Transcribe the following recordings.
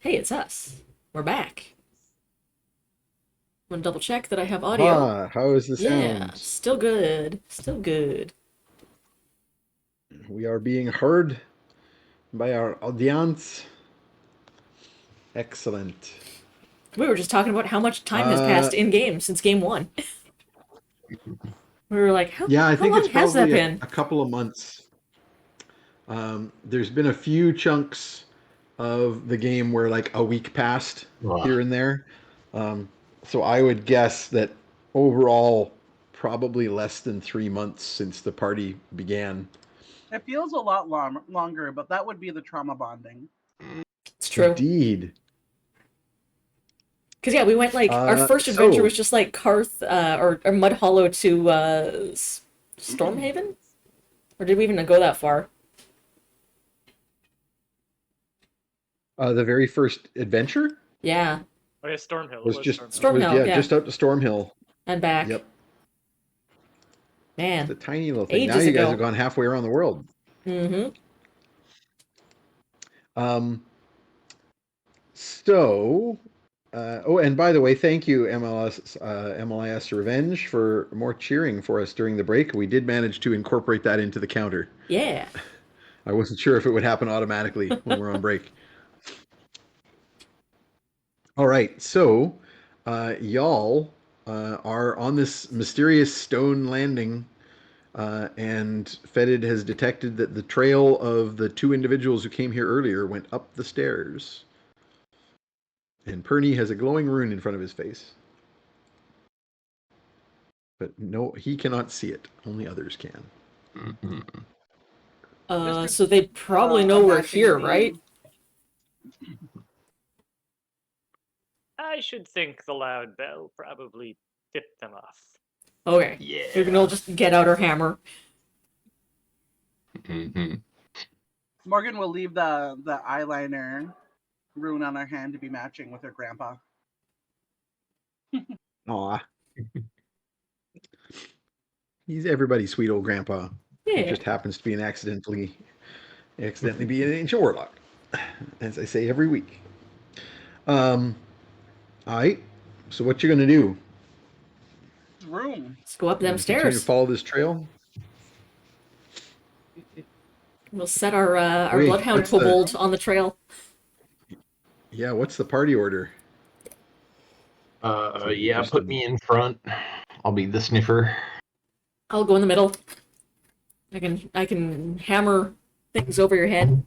Hey, it's us. We're back. Want to double check that I have audio? Ah, how is the Yeah, sound? still good. Still good. We are being heard by our audience. Excellent. We were just talking about how much time has passed Uh, in game since game one. We were like, how yeah, I how think it's long has that probably been? a couple of months. There's been a few chunks of the game where like a week passed Ugh. here and there. Um, so I would guess that overall, probably less than 3 months since the party began. It feels a lot longer, but that would be the trauma bonding. It's true. Indeed. Because yeah, we went like our first adventure So was just like Karth or Mud Hollow to Stormhaven, or did we even go that far? the very first adventure Yeah, Oh yeah, Stormhill. was It was just Stormhill. Stormhill. Yeah, just out to Stormhill. and back. Yep. Just a Man, tiny little thing. Now ages you guys have ago. gone halfway around the world. Mm-hmm. Um, so, oh, and by the way, thank you, MLIS Revenge, for more cheering for us during the break. We did manage to incorporate that into the counter. Yeah. I wasn't sure if it would happen automatically when we're on break. All right, so y'all are on this mysterious stone landing. And Fetid has detected that the trail of the two individuals who came here earlier went up the stairs. And Perny has a glowing rune in front of his face. But no, he cannot see it. Only others can. Mhm. So they probably know we're here, right? I should think the loud bell probably tipped them off. Okay. Yeah. We're gonna just get out our hammer. Mhm. Morgan will leave the eyeliner rune on her hand to be matching with her grandpa. Aw. He's everybody's sweet old grandpa. Who Yeah. just happens to be accidentally be an ancient warlock. As I say every week. Um, alright. So what you gonna do? Room. Let's go up You them gonna continue to stairs. follow this trail? We'll set our Okay, bloodhound what's the kobold on the trail. what's the party order? Yeah, Just put me in front. I'll be the sniffer. I'll go in the middle. I can hammer things over your head.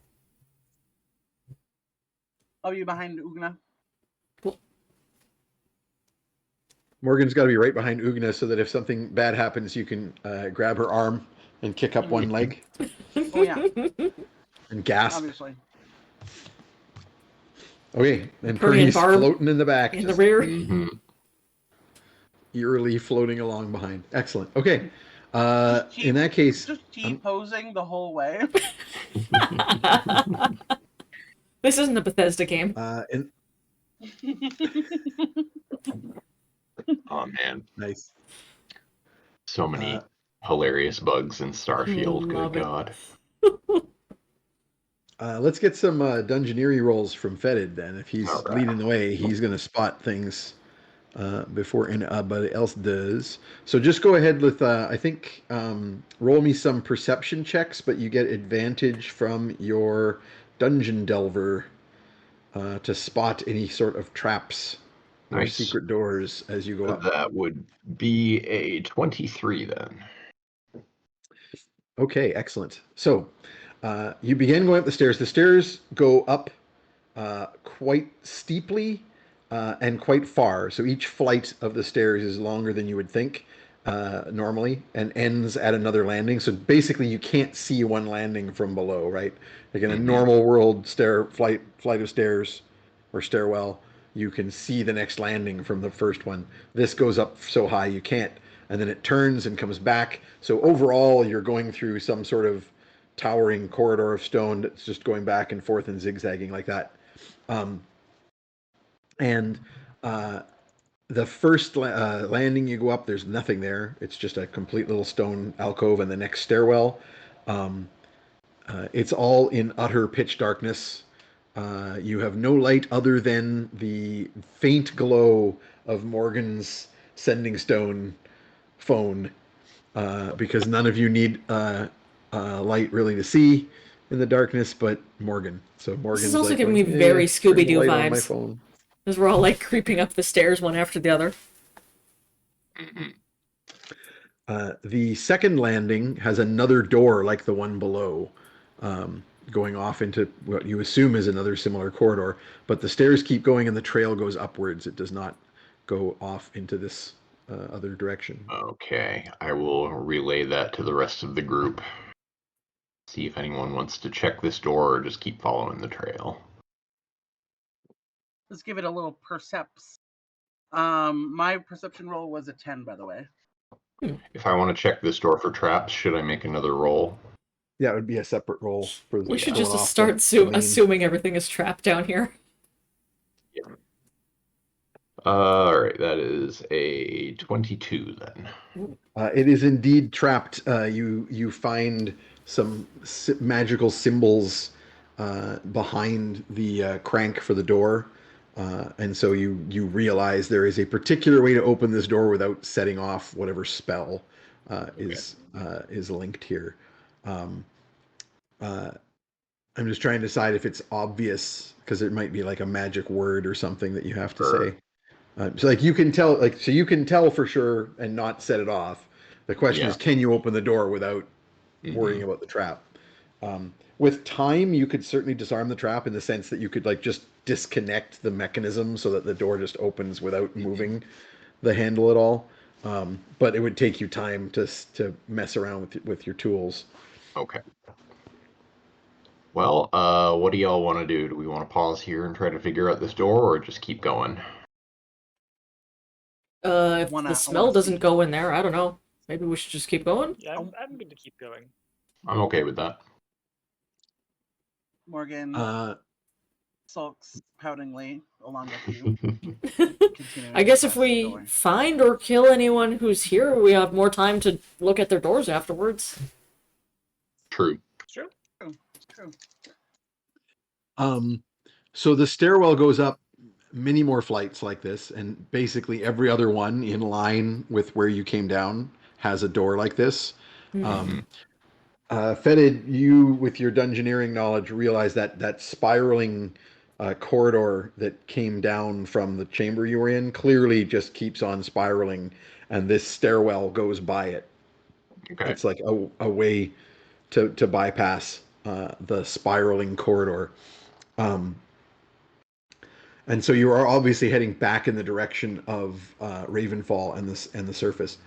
I'll be behind Ugna. Morgan's got to be right behind Ugna so that if something bad happens, you can grab her arm and kick up one leg Oh yeah, and gasp. obviously. Okay, and Purdy and Purdy's Barb floating in the back, in the just rear. Mhm. eerily floating along behind. Excellent. Okay, Just in that case, Just T-posing the whole way. This isn't a Bethesda game. in, Oh man, nice. so many Uh, hilarious bugs in Starfield. Love Good it. God. Let's get some dungeoneering rolls from Fetid then. If he's All right. leading the way, he's going to spot things before anybody else does. So just go ahead with, I think, roll me some perception checks, but you get advantage from your dungeon delver to spot any sort of traps or Nice. secret doors as you go up. That would be a 23 then. Okay, excellent. So you begin going up the stairs. The stairs go up quite steeply and quite far. So each flight of the stairs is longer than you would think normally and ends at another landing. So basically, you can't see one landing from below, right? Like in a Mhm. normal world flight of stairs or stairwell, you can see the next landing from the first one. This goes up so high you can't, and then it turns and comes back. So overall, you're going through some sort of towering corridor of stone that's just going back and forth and zigzagging like that. Um, and the first landing you go up, there's nothing there. It's just a complete little stone alcove and the next stairwell. It's all in utter pitch darkness. You have no light other than the faint glow of Morgan's sending stone phone, because none of you need light really to see in the darkness, but Morgan. So This is Morgan's also like, giving me going, very turn the Scooby-Doo light on my vibes. phone. As we're all like creeping up the stairs one after the other. The second landing has another door like the one below, going off into what you assume is another similar corridor, but the stairs keep going and the trail goes upwards. It does not go off into this other direction. Okay, I will relay that to the rest of the group. See if anyone wants to check this door or just keep following the trail. Let's give it a little percepts. My perception roll was a 10, by the way. If I want to check this door for traps, should I make another roll? Yeah, it would be a separate roll for We should going just off start the main. assuming everything is trapped down here. Alright, that is a 22 then. It is indeed trapped. You find some magical symbols behind the crank for the door, and so you realize there is a particular way to open this door without setting off whatever spell is linked here. I'm just trying to decide if it's obvious because it might be like a magic word or something that you have to Sure. say. So like you can tell, like so you can tell for sure and not set it off. The question Yeah. is, can you open the door without worrying about the trap? With time, you could certainly disarm the trap in the sense that you could like just disconnect the mechanism so that the door just opens without moving the handle at all. But it would take you time to mess around with your tools. Okay. Well, what do y'all want to do? Do we want to pause here and try to figure out this door or just keep going? If Wanna- the I smell wanna doesn't see. go in there, I don't know. Maybe we should just keep going? Yeah, I'm going to keep going. I'm okay with that. Morgan sulks poutingly along with you. Continuing I guess to if pass the we door. find or kill anyone who's here, we have more time to look at their doors afterwards. True. Sure. True. So the stairwell goes up many more flights like this, and basically every other one in line with where you came down has a door like this. Fetid, you with your dungeoneering knowledge realize that spiraling corridor that came down from the chamber you were in clearly just keeps on spiraling, and this stairwell goes by it. Okay. It's like a way to bypass the spiraling corridor. And so you are obviously heading back in the direction of Ravenfall and the surface.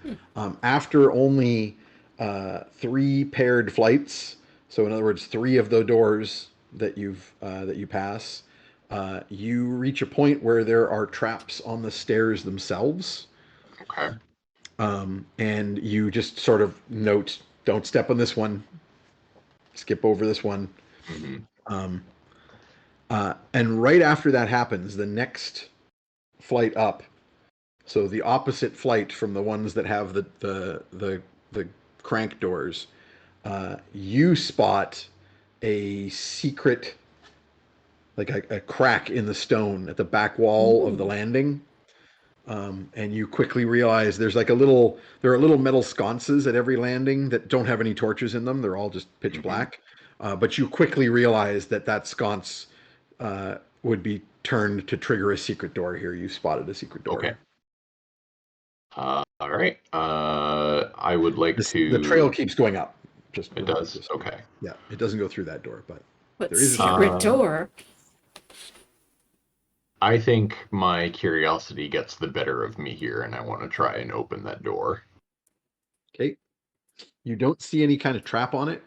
After only 3 paired flights, so in other words, 3 of the doors that you pass, you reach a point where there are traps on the stairs themselves, Okay. and you just sort of note, don't step on this one, skip over this one. And right after that happens, the next flight up, so the opposite flight from the ones that have the crank doors, you spot a secret, like a crack in the stone at the back wall of the landing. And you quickly realize there are little metal sconces at every landing that don't have any torches in them. They're all just pitch black. But you quickly realize that sconce would be turned to trigger a secret door here. You spotted a secret door. Okay. All right. I would like to. The trail keeps going up. It does. Okay. Yeah, it doesn't go through that door, but But there is a secret door? I think my curiosity gets the better of me here, and I want to try and open that door. Okay. You don't see any kind of trap on it,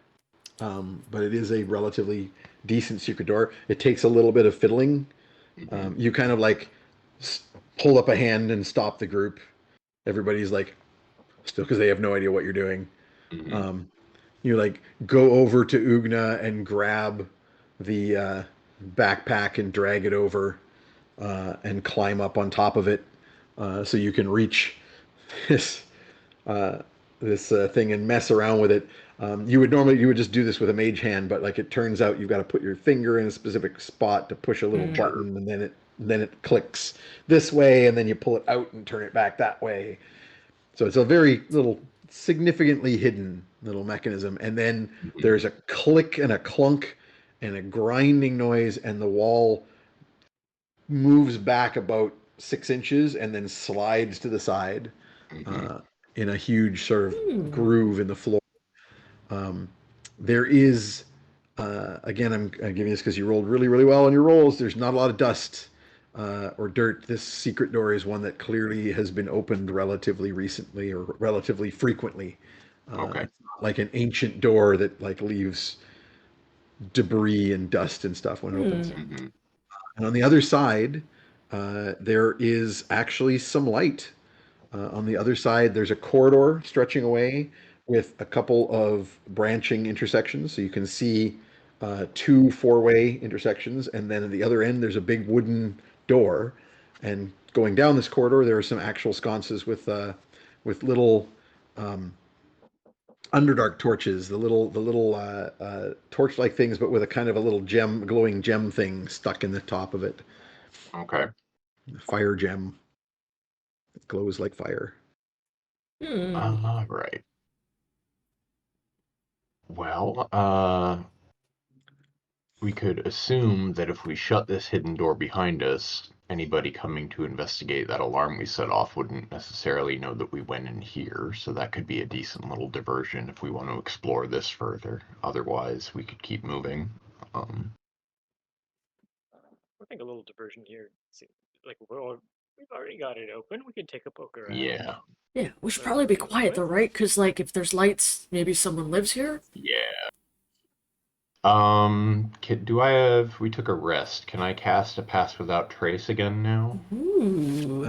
but it is a relatively decent secret door. It takes a little bit of fiddling. You kind of like hold up a hand and stop the group. Everybody's like, still, because they have no idea what you're doing. You like go over to Ugna and grab the backpack and drag it over and climb up on top of it so you can reach this thing and mess around with it. You would just do this with a mage hand, but like it turns out you've got to put your finger in a specific spot to push a little Mm. button, and then it clicks this way, and then you pull it out and turn it back that way. So it's a very little significantly hidden little mechanism. And then Mhm. there's a click and a clunk and a grinding noise, and the wall moves back about 6 inches and then slides to the side Mhm. uh, in a huge sort of Hmm. groove in the floor. Um, there is, again, I'm giving this because you rolled really, really well on your rolls. There's not a lot of dust or dirt. This secret door is one that clearly has been opened relatively recently or relatively frequently. Okay. It's not like an ancient door that like leaves debris and dust and stuff when it opens. Hmm. Mhm. And on the other side, there is actually some light. On the other side, there's a corridor stretching away with a couple of branching intersections. So you can see two four-way intersections, and then at the other end, there's a big wooden door. And going down this corridor, there are some actual sconces with little Underdark torches, the little torch-like things, but with a kind of a little glowing gem thing stuck in the top of it. Okay. Fire gem. It glows like fire. Hmm. Right. Well, we could assume that if we shut this hidden door behind us, anybody coming to investigate that alarm we set off wouldn't necessarily know that we went in here, so that could be a decent little diversion if we want to explore this further. Otherwise, we could keep moving. Um, I think a little diversion here. Like we've already got it open. We could take a poke around. yeah, Yeah, we should Learn probably what be to quiet enjoy. though, right? Because like if there's lights, maybe someone lives here. yeah. Do I have? We took a rest. Can I cast a Pass Without Trace again now? Ooh.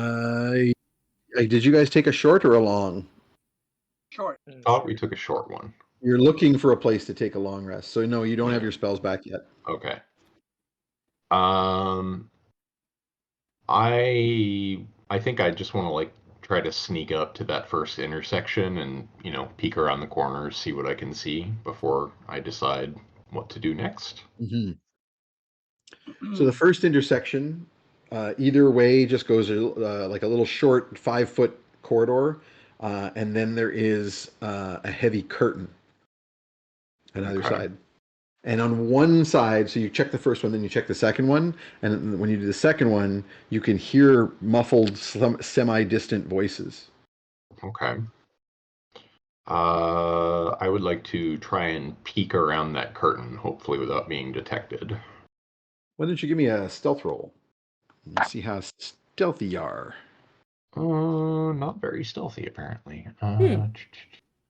Did you guys take a short or a long? Short. Thought Sure. we took a short one. You're looking for a place to take a long rest. So no, you don't have Yeah. your spells back yet. Okay. Um, I think I just want to like try to sneak up to that first intersection and, peek around the corners, see what I can see before I decide what to do next. Hmm. So the first intersection, either way, just goes like a little short 5 foot corridor, and then there is a heavy curtain on either Okay. side. And on one side, so you check the first one, then you check the second one, and when you do the second one, you can hear muffled, semi-distant voices. Okay. I would like to try and peek around that curtain, hopefully without being detected. Why don't you give me a stealth roll? Let's see how stealthy you are. Not very stealthy, apparently. Hmm.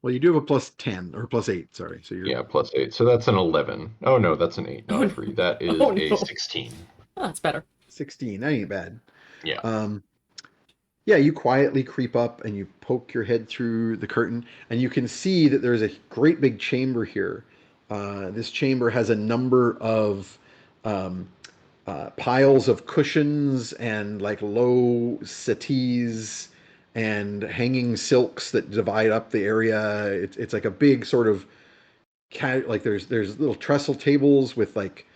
Well, you do have a +10 or +8. Sorry, so you're Yeah, +8. So that's an 11. Oh no, that's an 8, not Oh a no. 3. That is Oh a no. 16. Oh, that's better. 16. That ain't bad. Yeah. Um, yeah, you quietly creep up and you poke your head through the curtain, and you can see that there's a great big chamber here. This chamber has a number of um, piles of cushions and like low settees and hanging silks that divide up the area. It's like a big sort of like there's little trestle tables with like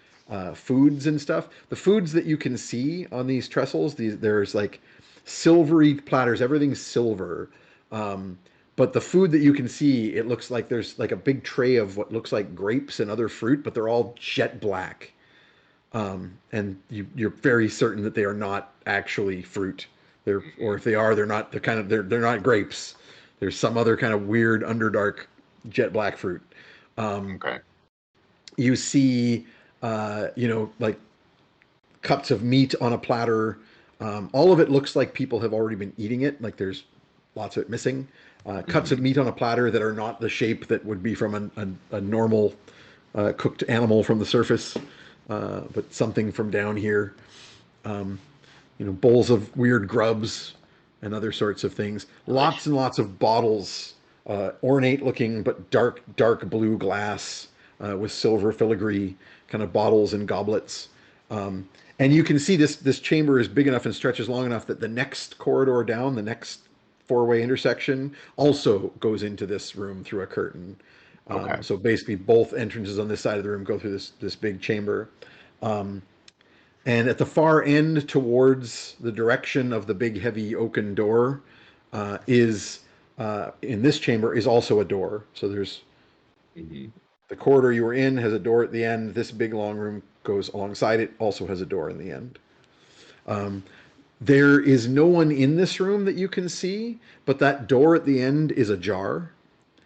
foods and stuff. The foods that you can see on these trestles, there's like silvery platters. Everything's silver. But the food that you can see, it looks like there's like a big tray of what looks like grapes and other fruit, but they're all jet black. And you're very certain that they are not actually fruit. Or if they are, they're not. They're not grapes. There's some other kind of weird underdark jet black fruit. Um, Okay. you see, like cuts of meat on a platter. All of it looks like people have already been eating it. Like there's lots of it missing. Cuts of Mhm. meat on a platter that are not the shape that would be from a normal cooked animal from the surface, but something from down here. Um, Bowls of weird grubs and other sorts of things. Lots and lots of bottles, ornate looking but dark blue glass with silver filigree kind of bottles and goblets. Um, and you can see this chamber is big enough and stretches long enough that the next corridor down, the next four-way intersection, also goes into this room through a curtain. Okay. So basically, both entrances on this side of the room go through this big chamber. And at the far end, towards the direction of the big, heavy oaken door, is in this chamber is also a door. So there's Mhm. the corridor you were in has a door at the end. This big long room goes alongside it, also has a door in the end. There is no one in this room that you can see, but that door at the end is ajar,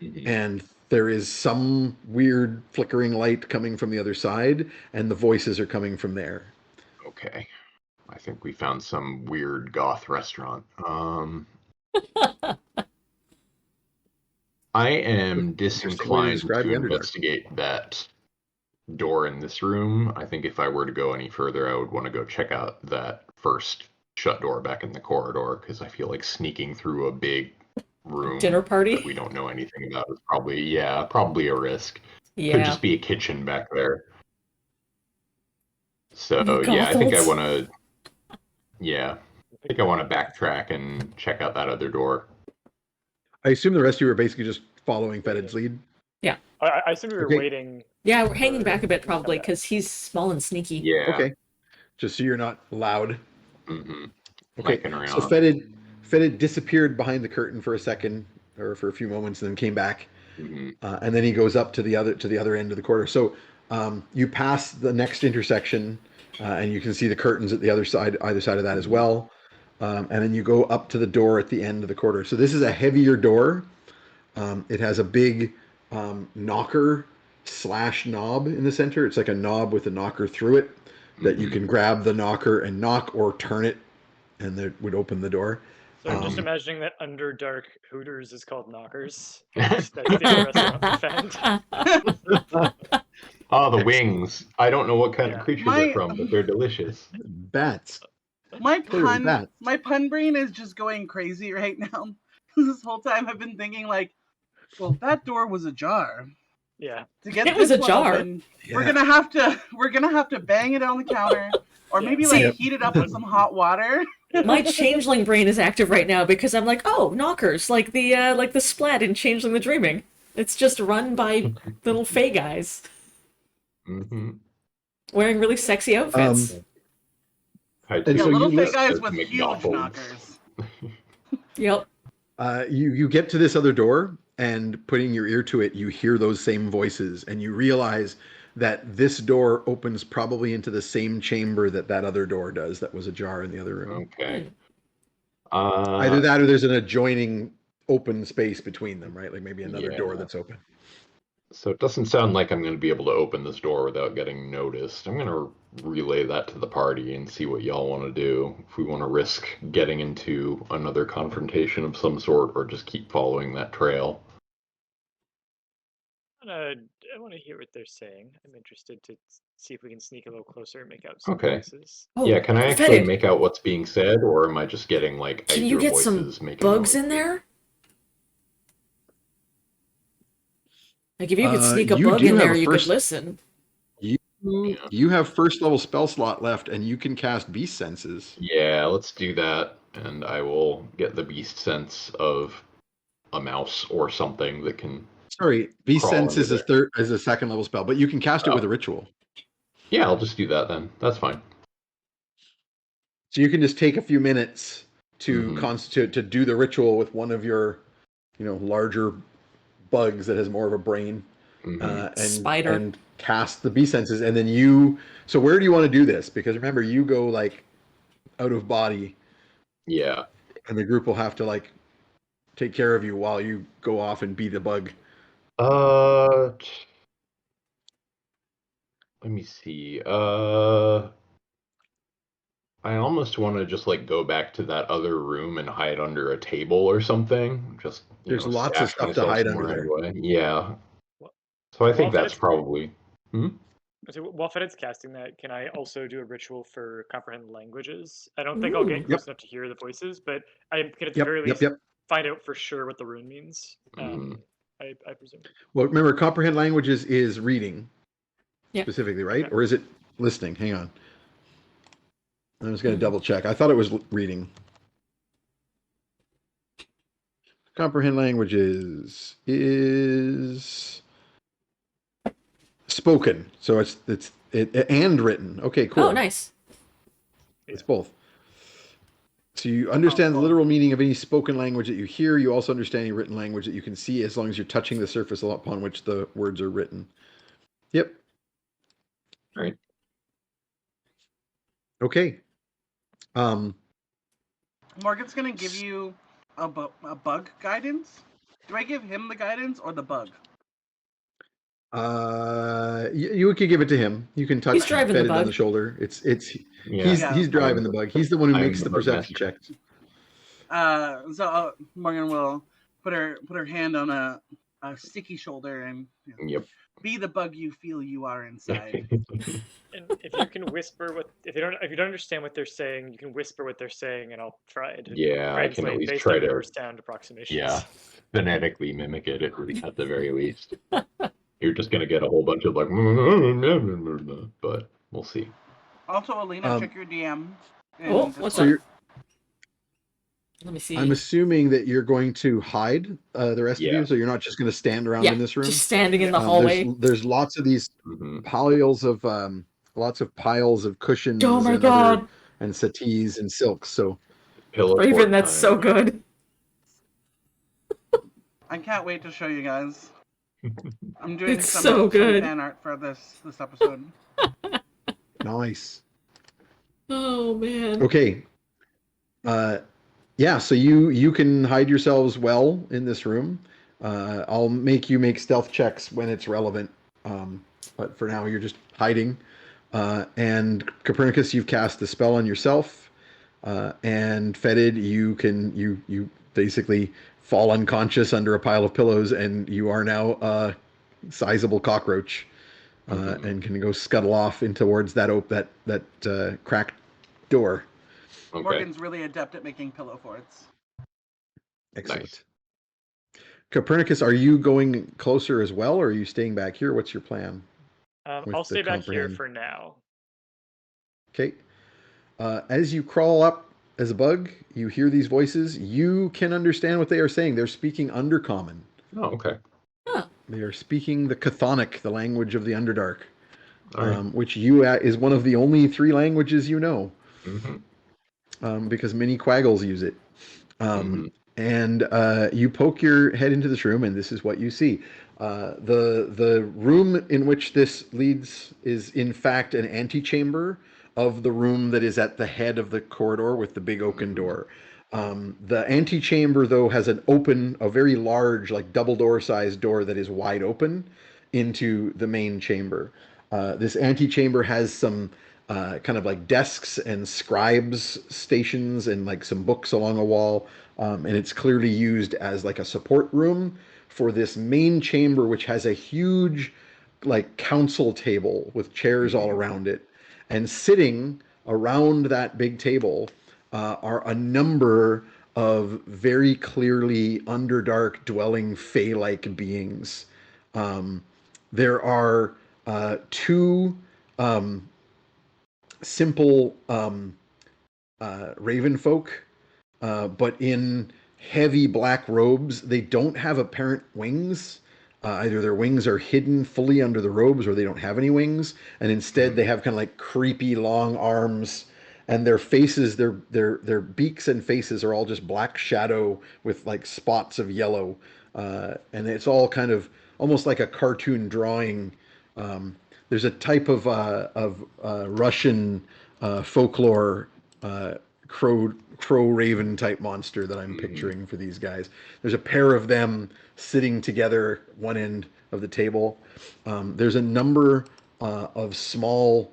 Mhm. and there is some weird flickering light coming from the other side, and the voices are coming from there. Okay. I think we found some weird goth restaurant. I am Interesting way to disinclined describe to the Underdark. investigate that door in this room. I think if I were to go any further, I would want to go check out that first shut door back in the corridor, because I feel like sneaking through a big room Dinner party? that we don't know anything about is probably a risk. Could Yeah. just be a kitchen back there. So You yeah, I think I goggled? want to. Yeah, I think I want to backtrack and check out that other door. I assume the rest of you are basically just following Fetid's lead. I assume we were Okay. waiting. Yeah, we're hanging for back a bit him to come probably back. because he's small and sneaky. Yeah. Okay. Just so you're not loud. Mm-hmm. Okay. Flanking around. So Fetid disappeared behind the curtain for a second, or for a few moments, and then came back. Mm-hmm. And then he goes up to the other end of the corridor. So you pass the next intersection, and you can see the curtains at the either side of that as well. And then you go up to the door at the end of the corridor. So this is a heavier door. It has a big knocker / knob in the center. It's like a knob with a knocker through it that you can grab the knocker and knock or turn it, and that would open the door. So I'm just Um, imagining that Underdark Hooters is called Knockers. That's the restaurant we found. Oh, the wings. I don't know what kind of Yeah. creature they're from, but they're delicious. Bats. My Clearly pun, bats. my pun brain is just going crazy right now. This whole time I've been thinking like, well, that door was ajar. Yeah. To get It was this one ajar. open, we're gonna have to bang it on the counter, or Yeah. maybe See- like heat it up with some hot water. My changeling brain is active right now because I'm like, oh, knockers, like the splat in Changeling the Dreaming. It's just run by little fey guys Mm-hmm. wearing really sexy outfits. And Yeah, so little you fake list guys as with huge McDonald's. knockers. Yep. you get to this other door, and putting your ear to it, you hear those same voices, and you realize that this door opens probably into the same chamber that other door does that was ajar in the other room. Okay. Either that or there's an adjoining open space between them, right? Like maybe another Yeah. door that's open. So it doesn't sound like I'm going to be able to open this door without getting noticed. I'm going to relay that to the party and see what y'all want to do. If we want to risk getting into another confrontation of some sort, or just keep following that trail. I want to hear what they're saying. I'm interested to see if we can sneak a little closer and make out some Okay. voices. Oh, Yeah, can I actually Fetid, make out what's being said, or am I just getting like I can hear you get some voices making bugs in noises? there? Like if you could sneak a you bug do in have there, a you first- could listen. You have first level spell slot left, and you can cast Beast Senses. Yeah, let's do that, and I will get the beast sense of a mouse or something that can. Sorry, Beast Crawl Sense under is a second level spell, but you can cast it with a ritual. Yeah, I'll just do that then. That's fine. So you can just take a few minutes to Mhm. to do the ritual with one of your, larger bugs that has more of a brain, Mhm. and Spider. and cast the Beast Senses, and then you. So where do you want to do this? Because remember, you go like out of body, Yeah. and the group will have to like take care of you while you go off and beat a bug. Let me see. I almost want to just like go back to that other room and hide under a table or something. Just There's lots of stash stuff to myself hide somewhere under there. anyway. Yeah. Well, So I well, think if that's it's- probably. So while Fedit's casting that, can I also do a ritual for comprehend languages? I don't think I'll get close enough to hear the voices, but I can at the very least find out for sure what the rune means. I presume. Well, remember, comprehend languages is reading, specifically, right? Okay. Or is it listening? Hang on. I was going to double check. I thought it was reading. Comprehend languages is spoken. So it's and written. Okay, cool. Oh, nice. It's both. So you understand the literal meaning of any spoken language that you hear. You also understand any written language that you can see as long as you're touching the surface upon which the words are written. Yep. Right. Okay. Morgan's gonna give you a bug guidance. Do I give him the guidance or the bug? You could give it to him. You can touch He's driving the Fetid on bug. the shoulder. Yeah. He's driving the bug. He's the one who makes the bug perception master. checks. So Morgan will put her hand on a sticky shoulder and Yep. be the bug you feel you are inside. And if you can whisper if you don't understand what they're saying, you can whisper what they're saying, and I'll try to Yeah, I can at translate least based try on to your sound approximations. Yeah, phonetically mimic it at the very least. You're just gonna get a whole bunch of like, but we'll see. Also, Alina, check your DM. Oh, what's So up? Let me see. I'm assuming that you're going to hide the rest of you, so you're not just going to stand around in this room. Just standing in the hallway. There's lots of these piles of cushions Oh my and god. and settees and silks. So Raven, that's so good. I can't wait to show you guys. I'm doing It's some so good. fan art for this episode. Nice. Oh man. Okay. Yeah, so you can hide yourselves well in this room. I'll make you make stealth checks when it's relevant. But for now, you're just hiding. And Copernicus, you've cast the spell on yourself. And Fetid, you basically fall unconscious under a pile of pillows, and you are now a sizable cockroach, and can go scuttle off in towards that cracked door. Okay. Morgan's really adept at making pillow forts. Excellent. Nice. Copernicus, are you going closer as well, or are you staying back here? What's your plan? I'll stay back here for now. Okay. As you crawl up as a bug, you hear these voices. You can understand what they are saying. They're speaking Undercommon. Oh, okay. Huh. They are speaking the Chthonic, the language of the Underdark, Right. which is one of the only 3 languages you know, because many Quaggles use it. And you poke your head into this room, and this is what you see. The room in which this leads is, in fact, an antechamber of the room that is at the head of the corridor with the big oaken door. The antechamber, though, has a very large, like double door sized door that is wide open into the main chamber. This antechamber has some kind of like desks and scribes stations and like some books along a wall. And it's clearly used as like a support room for this main chamber, which has a huge like council table with chairs all around it. And sitting around that big table are a number of very clearly Underdark dwelling Fey-like beings. There are 2 simple raven folk, but in heavy black robes. They don't have apparent wings. Either their wings are hidden fully under the robes, or they don't have any wings, and instead they have kind of like creepy long arms, and their faces, their beaks and faces are all just black shadow with like spots of yellow, and it's all kind of almost like a cartoon drawing. There's a type of Russian folklore crow raven type monster that I'm picturing for these guys. There's a pair of them sitting together at one end of the table. There's a number of small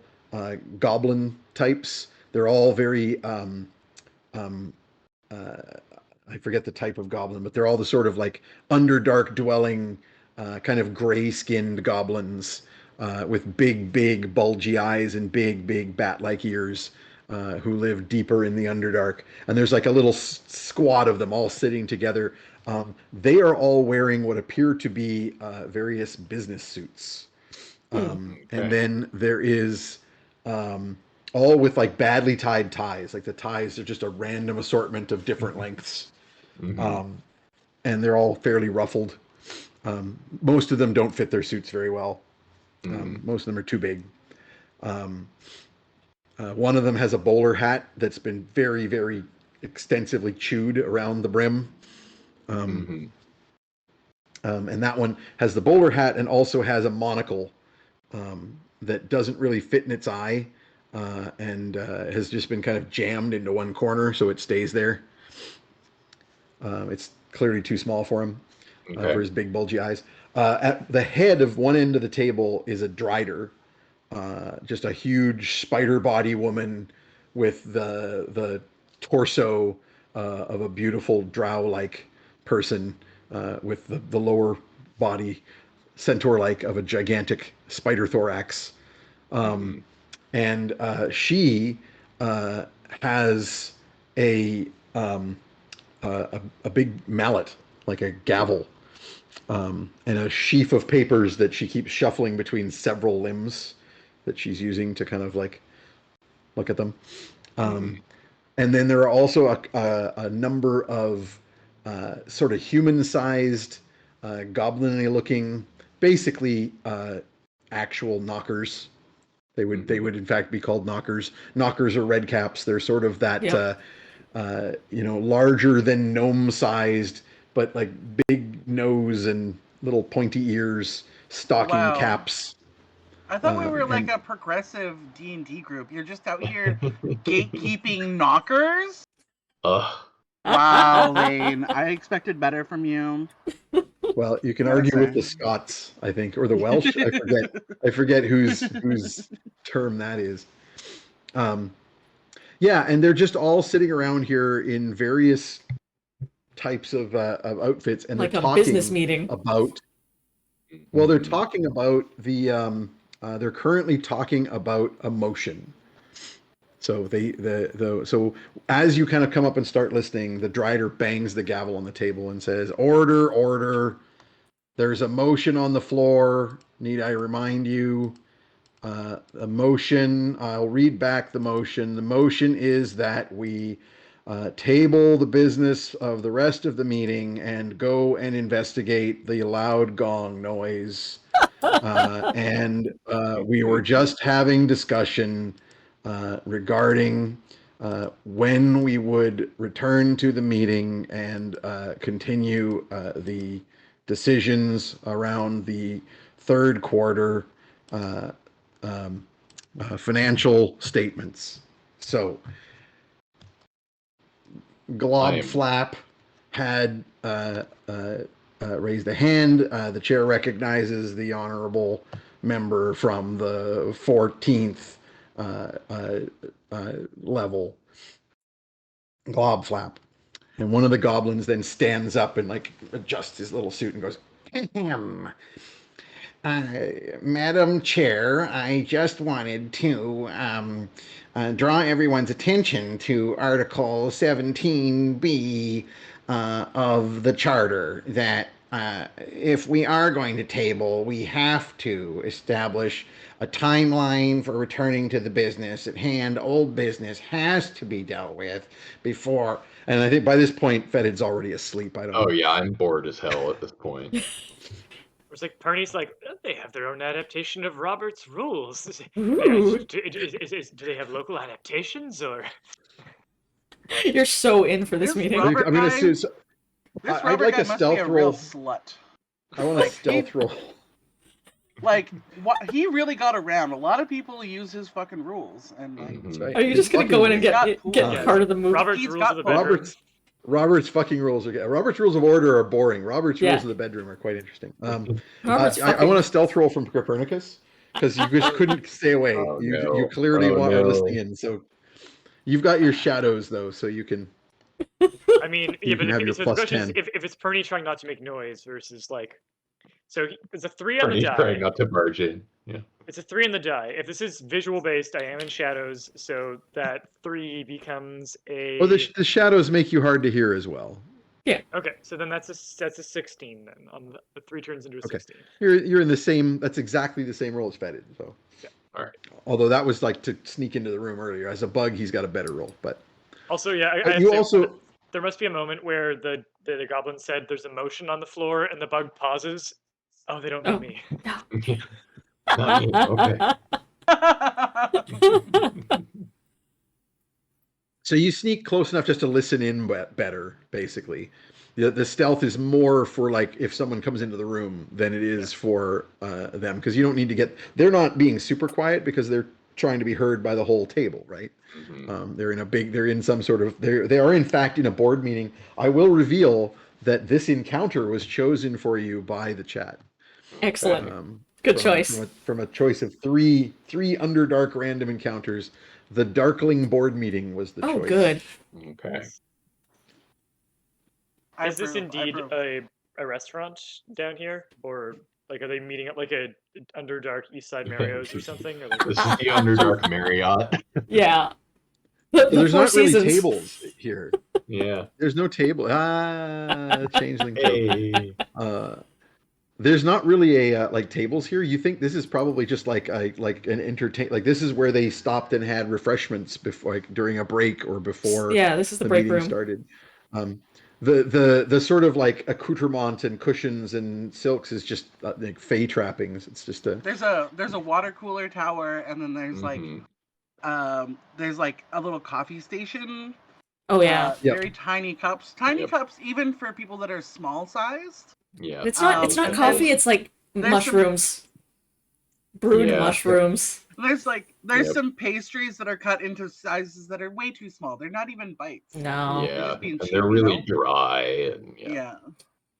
goblin types. They're all very I forget the type of goblin, but they're all the sort of like underdark dwelling kind of gray-skinned goblins with big bulgy eyes and big bat-like ears. Who live deeper in the Underdark. And there's like a little squad of them all sitting together. They are all wearing what appear to be various business suits. And then there is all with like badly tied ties. Like the ties are just a random assortment of different lengths. And they're all fairly ruffled. Most of them don't fit their suits very well. Most of them are too big. One of them has a bowler hat that's been very, very extensively chewed around the brim. And that one has the bowler hat and also has a monocle that doesn't really fit in its eye and has just been kind of jammed into one corner so it stays there. It's clearly too small for him, for his big bulgy eyes. At the head of one end of the table is a drider, just a huge spider body woman with the torso of a beautiful drow-like person with the lower body centaur-like of a gigantic spider thorax. And she has a big mallet, like a gavel, and a sheaf of papers that she keeps shuffling between several limbs that she's using to kind of like look at them. And then there are also a number of sort of human-sized, goblin-y looking, basically actual knockers. They would in fact be called knockers. Knockers are red caps. They're sort of that larger than gnome-sized, but like big nose and little pointy ears, stocking caps. I thought we were like a progressive D&D group. You're just out here gatekeeping knockers? Wow, Lane. I expected better from you. Well, you can argue with the Scots, I think, or the Welsh. I forget whose term that is. Yeah, and they're just all sitting around here in various types of outfits, and like they're a talking business meeting about. Well, they're talking about the. They're currently talking about emotion. So so as you kind of come up and start listening, the drider bangs the gavel on the table and says, "Order, order! There's a motion on the floor. Need I remind you? A motion. I'll read back the motion. The motion is that we table the business of the rest of the meeting and go and investigate the loud gong noise. And we were just having discussion regarding when we would return to the meeting and continue the decisions around the third quarter financial statements." So Glob Flap had raised a hand. The chair recognizes the honorable member from the 14th level, Glob Flap. And one of the goblins then stands up and like adjusts his little suit and goes, "Madam Chair, I just wanted to draw everyone's attention to Article 17B of the Charter, that if we are going to table, we have to establish a timeline for returning to the business at hand. Old business has to be dealt with before." And I think by this point, Fetid's already asleep. I don't know. Oh yeah, I'm bored as hell at this point. It's like Perny's like, they have their own adaptation of Robert's rules. Ooh. Do they have local adaptations or? You're so in for this meeting. Robert I'm gonna guy- assume. I'd like a stealth roll. Slut. I want a stealth roll. Like, what? He really got around. A lot of people use his fucking rules, and like, That's right. Are you just gonna go in and get part of the movie? Robert's He's rules got of the bedroom. Robert's fucking rules are. Robert's rules of order are boring. Robert's rules of the bedroom are quite interesting. I want a stealth roll from Copernicus because you just couldn't stay away. You clearly were listening in. So you've got your shadows though, so you can. I mean, You but can have your the plus question is 10. if it's Perny trying not to make noise versus like, so it's a 3 on the Bernie's die. trying not to barge in. Yeah. It's a 3 on the die. If this is visual based, I am in shadows, so that 3 becomes a. Oh, the shadows make you hard to hear as well. Okay, so then that's a 16 then. On the 3 turns into a 16. You're in the same. That's exactly the same roll as Fetid. So. Yeah. All right. Although that was like to sneak into the room earlier. As a bug, he's got a better roll. But Also, yeah, there must be a moment where the goblin said there's a motion on the floor and the bug pauses. Oh, they don't know me. No. Okay. So you sneak close enough just to listen in better, basically. The stealth is more for like if someone comes into the room than it is for them, because you don't need to get. They're not being super quiet because they're trying to be heard by the whole table, right? Mhm. They're in some sort of. They are in fact in a board meeting. I will reveal that this encounter was chosen for you by the chat. Excellent. Um, Good choice. from a choice of three Underdark random encounters. The Darkling board meeting was the Oh, choice. good. Okay. Is this indeed a restaurant down here, or like are they meeting up like a Underdark East Side Mario's or something? Or like This is the Underdark Marriott. Yeah. So there's Four not really Seasons. tables here. Yeah. There's no table. Changeling. Hey. There's not really a like tables here. You think this is probably just like an like this is where they stopped and had refreshments before, like during a break or before. Yeah, this is the break meeting room. started. The sort of like accoutrement and cushions and silks is just like fey trappings. It's just a. There's a water cooler tower, and then there's there's like a little coffee station. Oh yeah. Very tiny cups. Tiny cups even for people that are small sized. Yeah. It's not and coffee, it's like mushrooms. Brewed mushrooms. There's some pastries that are cut into sizes that are way too small.Ey're not even bites. No. Yeah. They're really dry and yeah.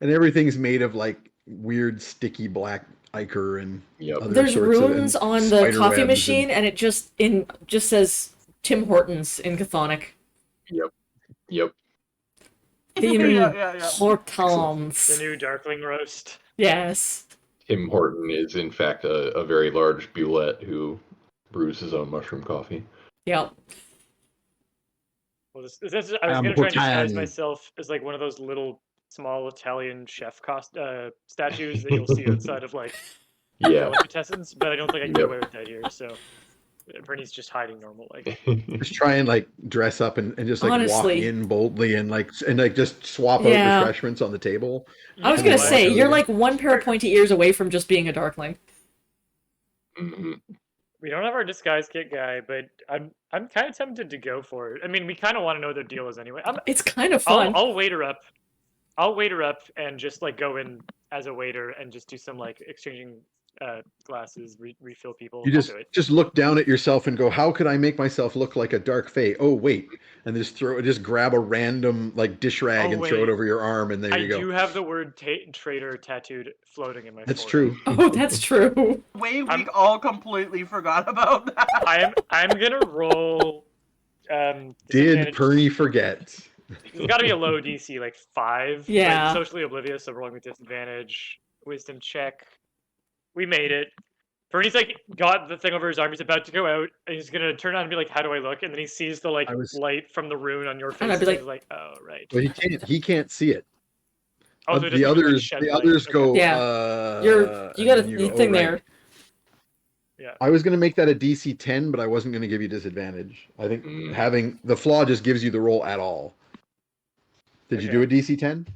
And everything's made of like weird sticky black ichor and other there's sorts runes of, on the coffee machine and it just says Tim Hortons in Chthonic. Yep. Hortons. The new Darkling roast. Yes. Tim Horton is in fact a very large bulette who brews his own mushroom coffee. Yep. Well, I was going to try and disguise myself as like one of those little small Italian chef statues that you'll see outside of like delicatessens, but I don't think I can get away with that here. So Bernie's just hiding normal, like. Just try and like dress up and just like walk in boldly and just swap out refreshments on the table. I was gonna say you're like one pair of pointy ears away from just being a Darkling. We don't have our disguise kit guy, but I'm kind of tempted to go for it. I mean, we kind of want to know what their deal is anyway. It's kind of fun. I'll wait her up. I'll wait her up and just like go in as a waiter and just do some like exchanging glasses, refill people. You just look down at yourself and go, how could I make myself look like a dark fae? Oh wait, and just grab a random like dish rag and throw it over your arm, and there you go. I do have the word traitor tattooed floating in my. That's forehead. true. Oh, that's true. We all completely forgot about that. I'm gonna roll. Did Perny forget? It's got to be a low DC, like 5. Yeah. Like, socially oblivious, so rolling with disadvantage. Wisdom check. We made it. Bernie's like got the thing over his arm. He's about to go out, and he's gonna turn on and be like, "How do I look?" And then he sees the light from the rune on your face. And I'd be he's like, "Oh, right." Well, he can't see it. Oh, so the others go. Yeah. You got a thing there. Yeah. I was gonna make that a DC 10, but I wasn't gonna give you disadvantage. I think having the flaw just gives you the roll at all. Did you do a DC 10?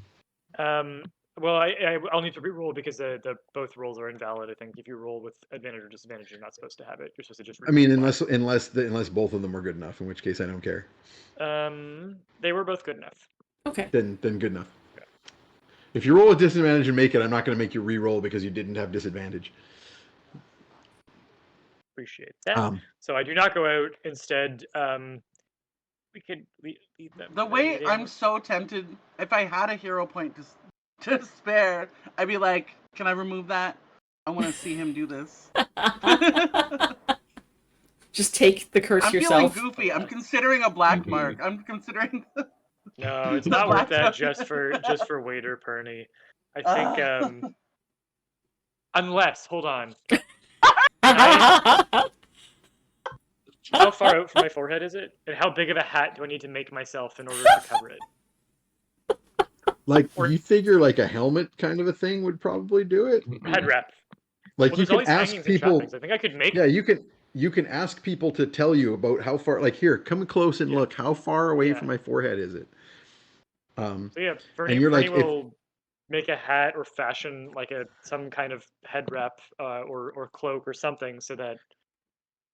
Well, I'll need to re-roll because the both rolls are invalid. I think if you roll with advantage or disadvantage, you're not supposed to have it. You're supposed to just. I mean, unless both of them are good enough, in which case I don't care. They were both good enough. Okay. Then good enough. Okay. If you roll with disadvantage and make it, I'm not going to make you re-roll because you didn't have disadvantage. Appreciate that. So I do not go out. Instead, we could leave them. The way I'm so tempted, if I had a hero point to spare, I'd be like, can I remove that? I want to see him do this. Just take the curse yourself. I'm feeling goofy. I'm considering a black mark. I'm considering. No, it's not worth that just for waiter Perny. I think unless hold on. How far out from my forehead is it? And how big of a hat do I need to make myself in order to cover it? Like, you figure like a helmet kind of a thing would probably do it? Head wrap. Like, you can ask people. I think I could make. Yeah, you can ask people to tell you about how far. Like, here, come close and look. How far away from my forehead is it? So yeah, and you're like, make a hat or fashion like some kind of head wrap or cloak or something so that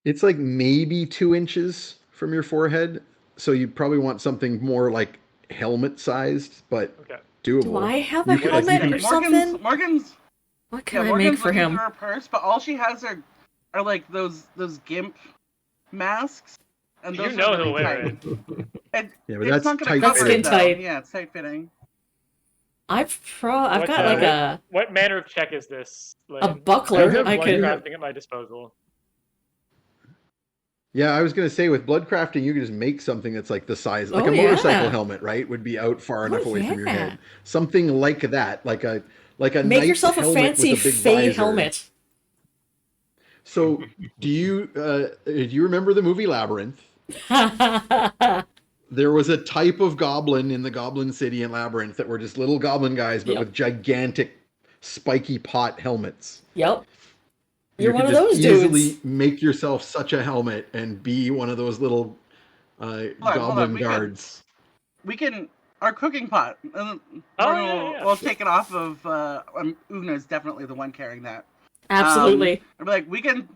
It's like maybe 2 inches from your forehead, so you probably want something more like helmet sized, but okay. doable. Do I have a You could, like, helmet you or could- something? Morgan's What can I Morgan's make for looking him? for her purse, but all she has are like those gimp masks, and You those know are he'll really wear tight. it. Yeah, but It's that's not gonna tight That's cover skin it though. tight. Yeah, it's tight fitting. I've What, got like what manner of check is this? a Lane? buckler. have- I blood could. crafting at my disposal. Yeah, I was gonna say with blood crafting, you can just make something that's like the size, like Oh, a motorcycle yeah. helmet, right? Would be out far enough away from your yeah. head. Something like that, like a Make knight's yourself a helmet fancy with a big Fey visor. helmet. So, do you remember the movie Labyrinth? There was a type of goblin in the Goblin City in Labyrinth that were just little goblin guys, but Yep. with gigantic, spiky pot helmets. Yep. You You're can one of just those easily dudes. make yourself such a helmet and be one of those little goblin guards. We can our cooking pot. Yeah. We'll take it off of. Ugna is definitely the one carrying that. Absolutely. I'm like we can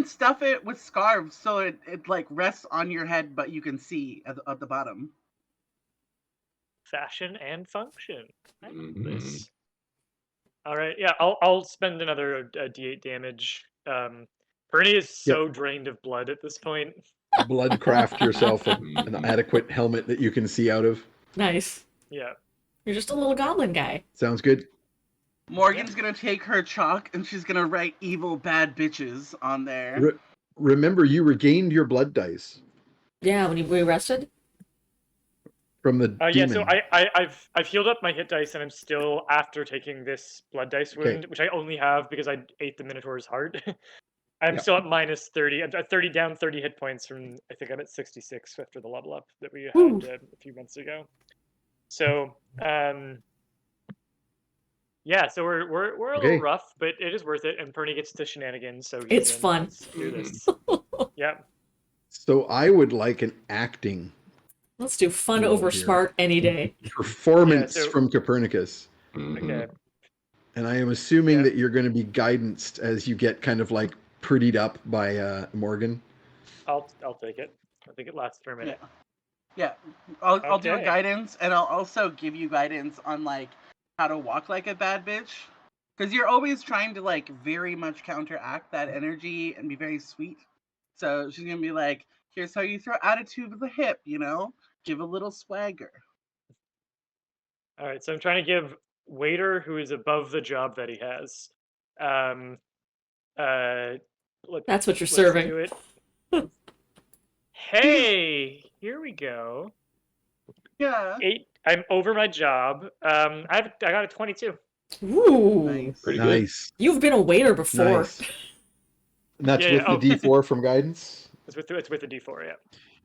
stuff it with scarves so it like rests on your head, but you can see at the bottom. Fashion and function. Mhm. Nice. All right, yeah, I'll spend another D8 damage. Perny is so drained of blood at this point. Blood craft yourself an adequate helmet that you can see out of. Nice. Yeah. You're just a little goblin guy. Sounds good. Morgan's gonna take her chalk and she's gonna write evil bad bitches on there. Remember, you regained your blood dice Yeah, when we rested. from the Yeah, demon. so I've healed up my hit dice and I'm still after taking this blood dice wound, which I only have because I ate the Minotaur's heart. I'm still at minus 30. I'm at 30 down 30 hit points from I think I'm at 66 after the level up that we had a few months ago. So yeah, so we're a little rough, but it is worth it, and Perny gets to shenanigans, so it's fun. Let's do this. Yeah. So I would like an acting. Let's do fun over smart any day. Performance from Copernicus. Okay. And I am assuming that you're going to be guidanced as you get kind of like prettied up by Morgan. I'll take it. I think it lasts for a minute. Yeah. I'll do a guidance, and I'll also give you guidance on like how to walk like a bad bitch, because you're always trying to like very much counteract that energy and be very sweet. So she's gonna be like, "Here's how you throw attitude with the hip, give a little swagger." All right, so I'm trying to give waiter who is above the job that he has. That's what you're serving. Do it. Hey, here we go. Yeah. 8. I'm over my job. I got a 22. Ooh, Nice. Pretty Nice. You've been a waiter before. Nice. And that's Yeah, with the D4 from guidance? It's with the D4, yeah.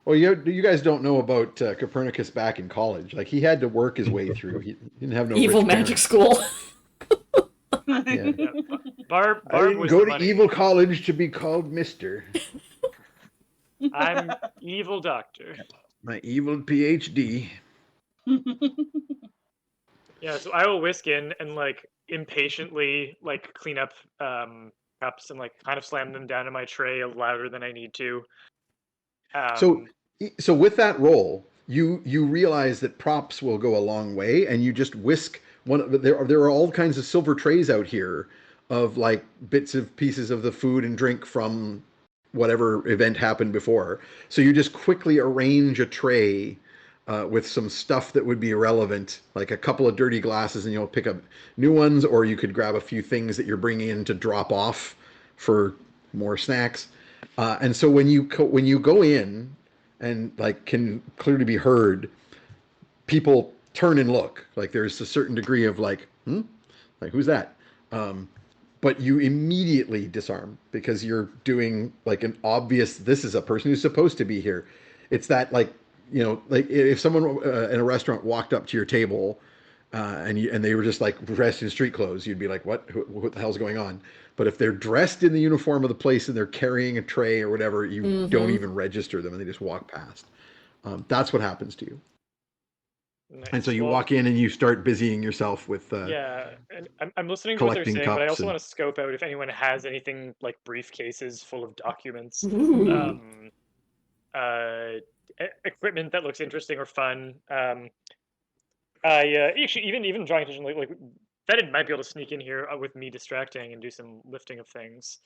Well, you guys don't know about Copernicus back in college. Like, he had to work his way through. He didn't have no Evil rich magic parents. school. Yeah. Barb I didn't was go the to money. evil college to be called Mister. I'm evil doctor. My evil PhD. Yeah, so I will whisk in and like impatiently like clean up cups and like kind of slam them down in my tray louder than I need to. So with that roll, you realize that props will go a long way, and you just whisk one. There are all kinds of silver trays out here of like bits of pieces of the food and drink from whatever event happened before. So you just quickly arrange a tray with some stuff that would be irrelevant, like a couple of dirty glasses, and you'll pick up new ones, or you could grab a few things that you're bringing in to drop off for more snacks. And so when you go in and like can clearly be heard, people turn and look. Like there's a certain degree of like who's that? But you immediately disarm because you're doing like an obvious, this is a person who's supposed to be here. It's that like, like if someone in a restaurant walked up to your table and they were just like dressed in street clothes, you'd be like, what the hell's going on? But if they're dressed in the uniform of the place and they're carrying a tray or whatever, you don't even register them and they just walk past. That's what happens to you. Nice. And so you walk in and you start busying yourself with yeah, and I'm listening to what they're collecting saying, but I cups also and want to scope out if anyone has anything like briefcases full of documents, Ooh. equipment that looks interesting or fun. I actually even drawing attention like Fetid might be able to sneak in here with me distracting and do some lifting of things.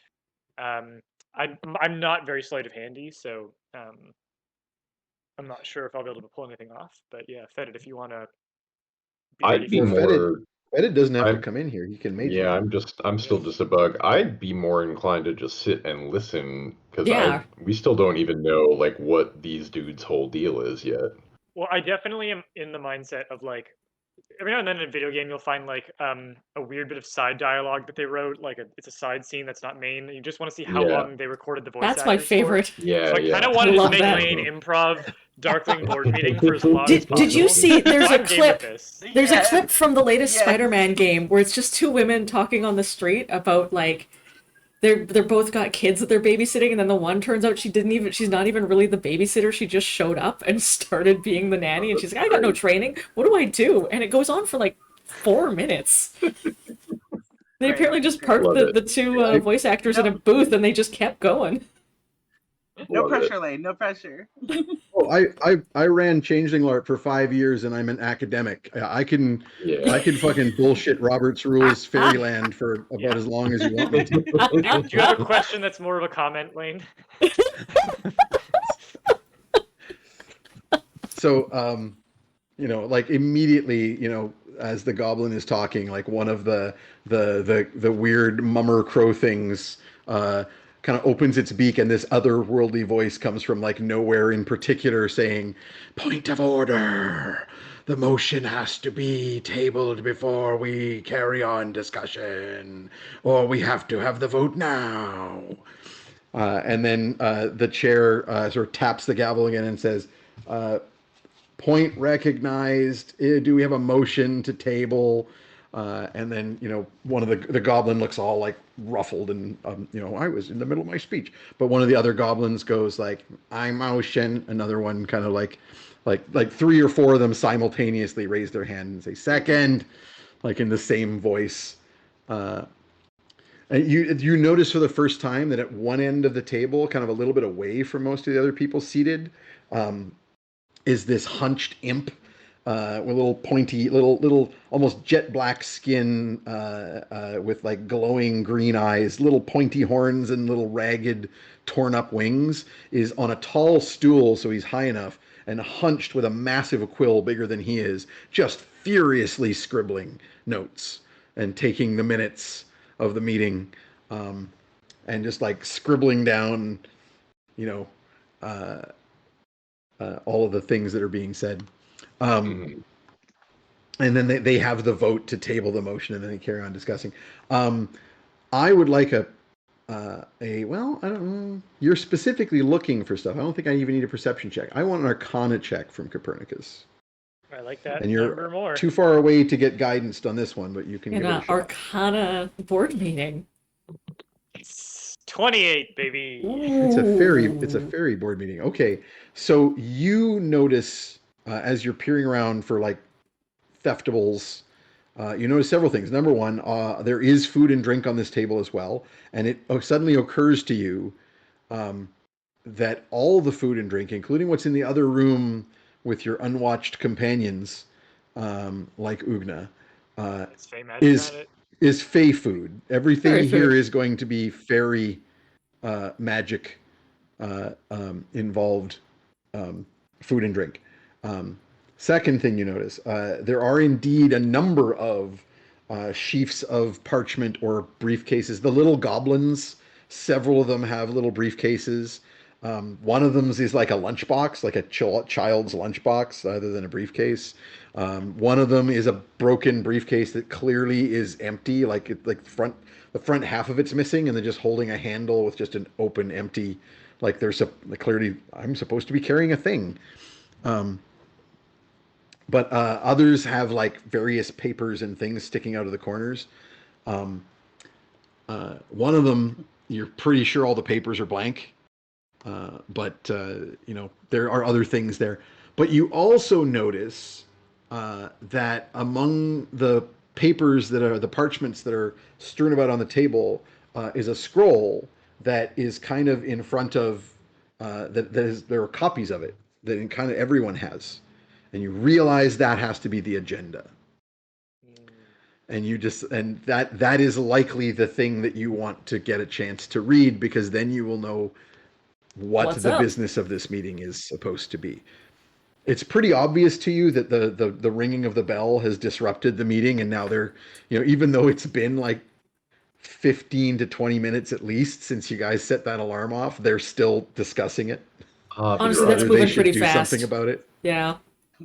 Um, I'm not very sleight of handy, so I'm not sure if I'll be able to pull anything off. But yeah, Fetid, if you want to be ready I'd be for well, it. more. Fetid doesn't have to I'm come in here. He can mage yeah. hand. I'm still just a bug. I'd be more inclined to just sit and listen because Yeah. we still don't even know like what these dudes' whole deal is yet. Well, I definitely am in the mindset of like every now and then in a video game you'll find like a weird bit of side dialogue that they wrote, like it's a side scene that's not main, and you just want to see how Yeah, long they recorded the voice That's my actors for. favorite. So I kind yeah. of I wanted to love make that. Lane improv Darkling board meeting for as long as Did you possible. see So there's a I'm game with clip this. there's a Yes. clip from the latest Yes. Spider-Man game where it's just two women talking on the street about like they're both got kids that they're babysitting, and then the one turns out she's not even really the babysitter, she just showed up and started being the nanny, and she's like, I got no training, what do I do? And it goes on for like 4 minutes. They Great, apparently just great. parked Love it. the two I- voice actors in a booth and they just kept going. No Love it. pressure, Lane. No pressure. Oh, I ran Changeling Art for 5 years, and I'm an academic. I can Yeah. fucking bullshit Robert's Rules Fairyland for about Yeah. as long as you want me to. Do you have a question that's more of a comment, Lane? So, like immediately, as the goblin is talking, like one of the weird mummer crow things kind of opens its beak, and this otherworldly voice comes from like nowhere in particular, saying, "Point of order. The motion has to be tabled before we carry on discussion, or we have to have the vote now." And then the chair sort of taps the gavel again and says, point recognized. Do we have a motion to table? And then, one of the goblin looks all like ruffled and, I was in the middle of my speech. But one of the other goblins goes like, I motion. Another one kind of like 3 or 4 of them simultaneously raise their hand and say second, like in the same voice. And you notice for the first time that at one end of the table, kind of a little bit away from most of the other people seated, is this hunched imp with little pointy, little almost jet black skin with like glowing green eyes, little pointy horns and little ragged, torn up wings, is on a tall stool, so he's high enough, and hunched with a massive quill bigger than he is, just furiously scribbling notes and taking the minutes of the meeting, and just like scribbling down, you know, all of the things that are being said. And then they have the vote to table the motion, and then they carry on discussing. I would like well, I don't know. You're specifically looking for stuff. I don't think I even need a perception check. I want an Arcana check from Copernicus. I like that And number you're more. too far away to get guidance on this one, but you can In give it an a shot. Arcana board meeting. 28, baby. It's a fairy board meeting. Okay, so you notice as you're peering around for like theftables, you notice several things. Number one, there is food and drink on this table as well, and it suddenly occurs to you that all the food and drink, including what's in the other room with your unwatched companions, like Ugna, It's Fey magic on it. is Fey food. Everything Fairy here food. is going to be fairy magic involved food and drink. Second thing you notice, there are indeed a number of sheafs of parchment or briefcases. The little goblins, several of them have little briefcases. One of them is like a lunchbox, like a child's lunchbox, rather than a briefcase. One of them is a broken briefcase that clearly is empty, like the front half of it's missing, and they're just holding a handle with just an open, empty. Like clearly, I'm supposed to be carrying a thing. But others have like various papers and things sticking out of the corners. One of them, you're pretty sure all the papers are blank. But there are other things there. But you also notice that among the papers that are the parchments that are strewn about on the table is a scroll that is kind of in front of there are copies of it that in kind of everyone has, and you realize that has to be the agenda, and that is likely the thing that you want to get a chance to read, because then you will know what What's the up? business of this meeting is supposed to be. It's pretty obvious to you that the ringing of the bell has disrupted the meeting, and now they're, even though it's been like 15 to 20 minutes at least since you guys set that alarm off, they're still discussing it. Honestly, that's Whether moving they should pretty do fast. something about it. Yeah.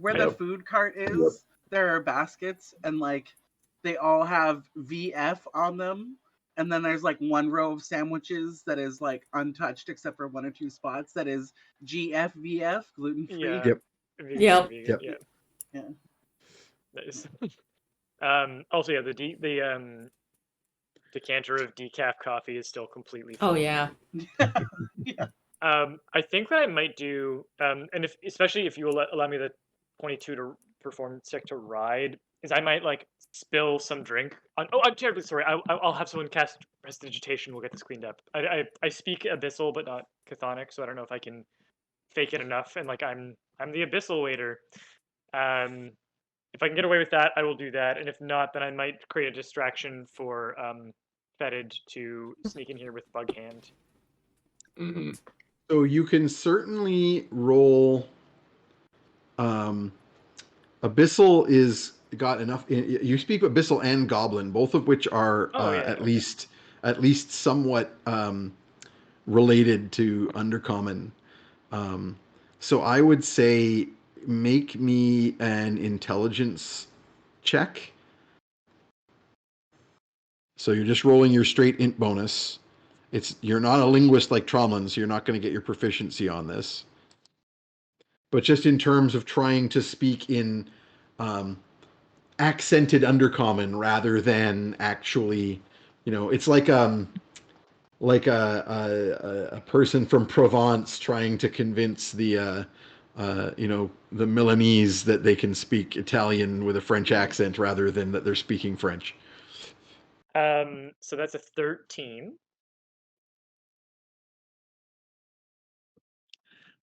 Where the food cart is, there are baskets, and like they all have VF on them. And then there's like one row of sandwiches that is like untouched except for one or two spots that is GFVF, gluten free. Yeah. Yep. Yep. Yeah. Nice. Also, yeah, the decanter of decaf coffee is still completely full. Oh yeah. Yeah. I think what I might do, and especially if you allow me the 22 to perform check to ride, is I might like spill some drink on. Oh, I'm terribly sorry. I'll have someone cast prestidigitation. We'll get this cleaned up. I speak abyssal but not chthonic, so I don't know if I can fake it enough. And like I'm the abyssal waiter. If I can get away with that, I will do that. And if not, then I might create a distraction for Fetid to sneak in here with Bug Hand. Mm-hmm. So you can certainly roll. Abyssal is got enough. You speak Abyssal and Goblin, both of which are at least somewhat related to Undercommon. So I would say make me an intelligence check. So you're just rolling your straight int bonus. You're not a linguist like Tromlin, so you're not going to get your proficiency on this. But just in terms of trying to speak in accented Undercommon rather than actually, it's like a person from Provence trying to convince the Milanese that they can speak Italian with a French accent rather than that they're speaking French. So that's a 13.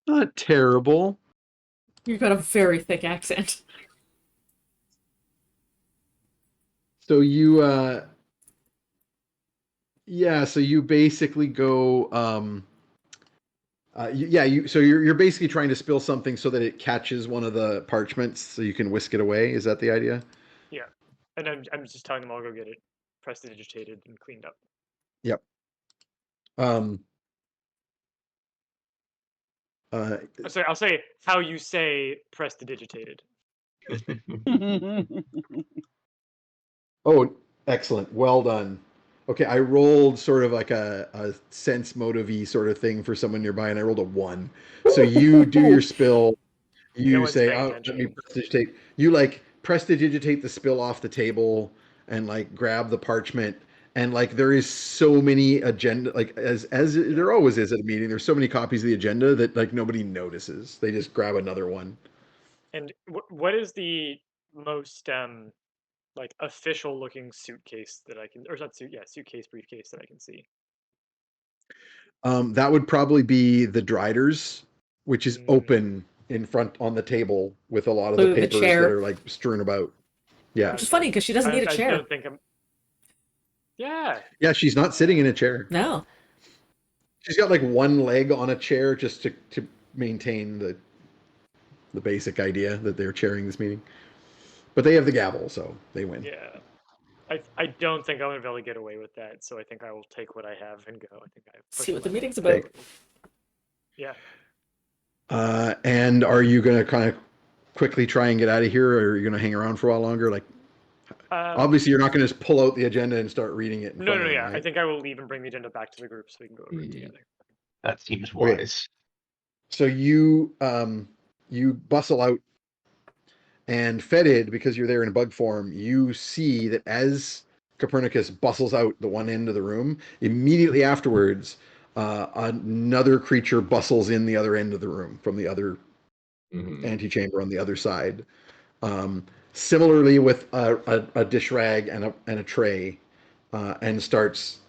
Not terrible. You've got a very thick accent. So you so you basically go so you're basically trying to spill something so that it catches one of the parchments so you can whisk it away. Is that the idea? Yeah. And I'm just telling them I'll go get it prestidigitated and cleaned up. Yep. I'll say how you say prestidigitated. Oh, excellent. Well done. Okay, I rolled sort of like a sense motive-y sort of thing for someone nearby, and I rolled a 1. So you do your spill. You say, "Oh, let me prestidigitate." You like prestidigitate the spill off the table and like grab the parchment. And like there is so many agenda, like as there always is at a meeting. There's so many copies of the agenda that like nobody notices. They just grab another one. And what is the most like official looking suitcase that I can, or not suitcase, briefcase that I can see? That would probably be the Driders, which is open in front on the table with a lot of the papers that are like strewn about. Yeah. Which is funny because she doesn't need a chair. I don't think I'm. Yeah. Yeah, she's not sitting in a chair. No. She's got like one leg on a chair just to maintain the basic idea that they're chairing this meeting. But they have the gavel, so they win. Yeah. I don't think I'm going to be able to get away with that, so I think I will take what I have and go. I think see what the meeting's about. Okay. Yeah. And are you going to kind of quickly try and get out of here, or are you going to hang around for a while longer? Like, obviously, you're not going to just pull out the agenda and start reading it. No, yeah. Right? I think I will leave and bring the agenda back to the group so we can go over it together. That seems wise. So you bustle out, and Fetid, because you're there in bug form, you see that as Copernicus bustles out the one end of the room, immediately afterwards, another creature bustles in the other end of the room from the other antechamber on the other side. Similarly with a dish rag and a tray, and starts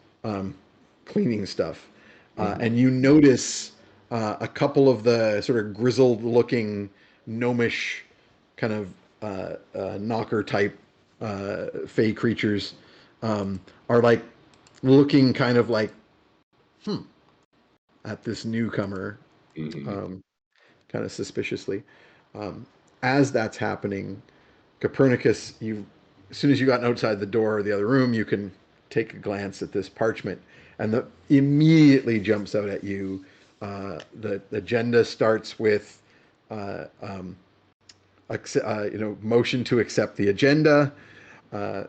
cleaning stuff. And you notice a couple of the sort of grizzled looking gnomish kind of knocker type fey creatures are like looking kind of like at this newcomer kind of suspiciously. As that's happening, Copernicus, as soon as you got outside the door of the other room, you can take a glance at this parchment, and immediately jumps out at you. The agenda starts with, motion to accept the agenda,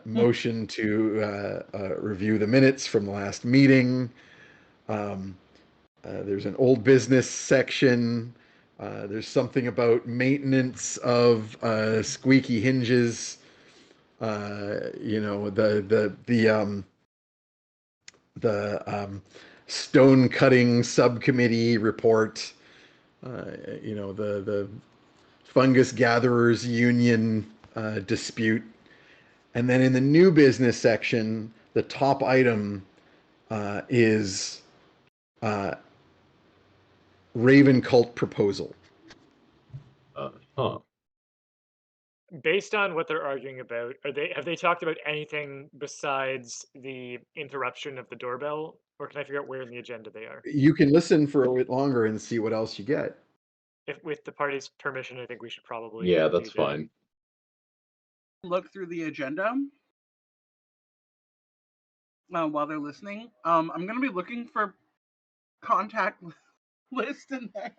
motion to review the minutes from the last meeting. There's an old business section. There's something about maintenance of squeaky hinges. The stone cutting subcommittee report. The fungus gatherers union dispute. And then in the new business section, the top item is Raven cult proposal. Based on what they're arguing about, have they talked about anything besides the interruption of the doorbell, or can I figure out where in the agenda they are? You can listen for a bit longer and see what else you get. If with the party's permission, I think we should probably. Yeah, that's fine. Look through the agenda while they're listening. I'm going to be looking for contact list in there.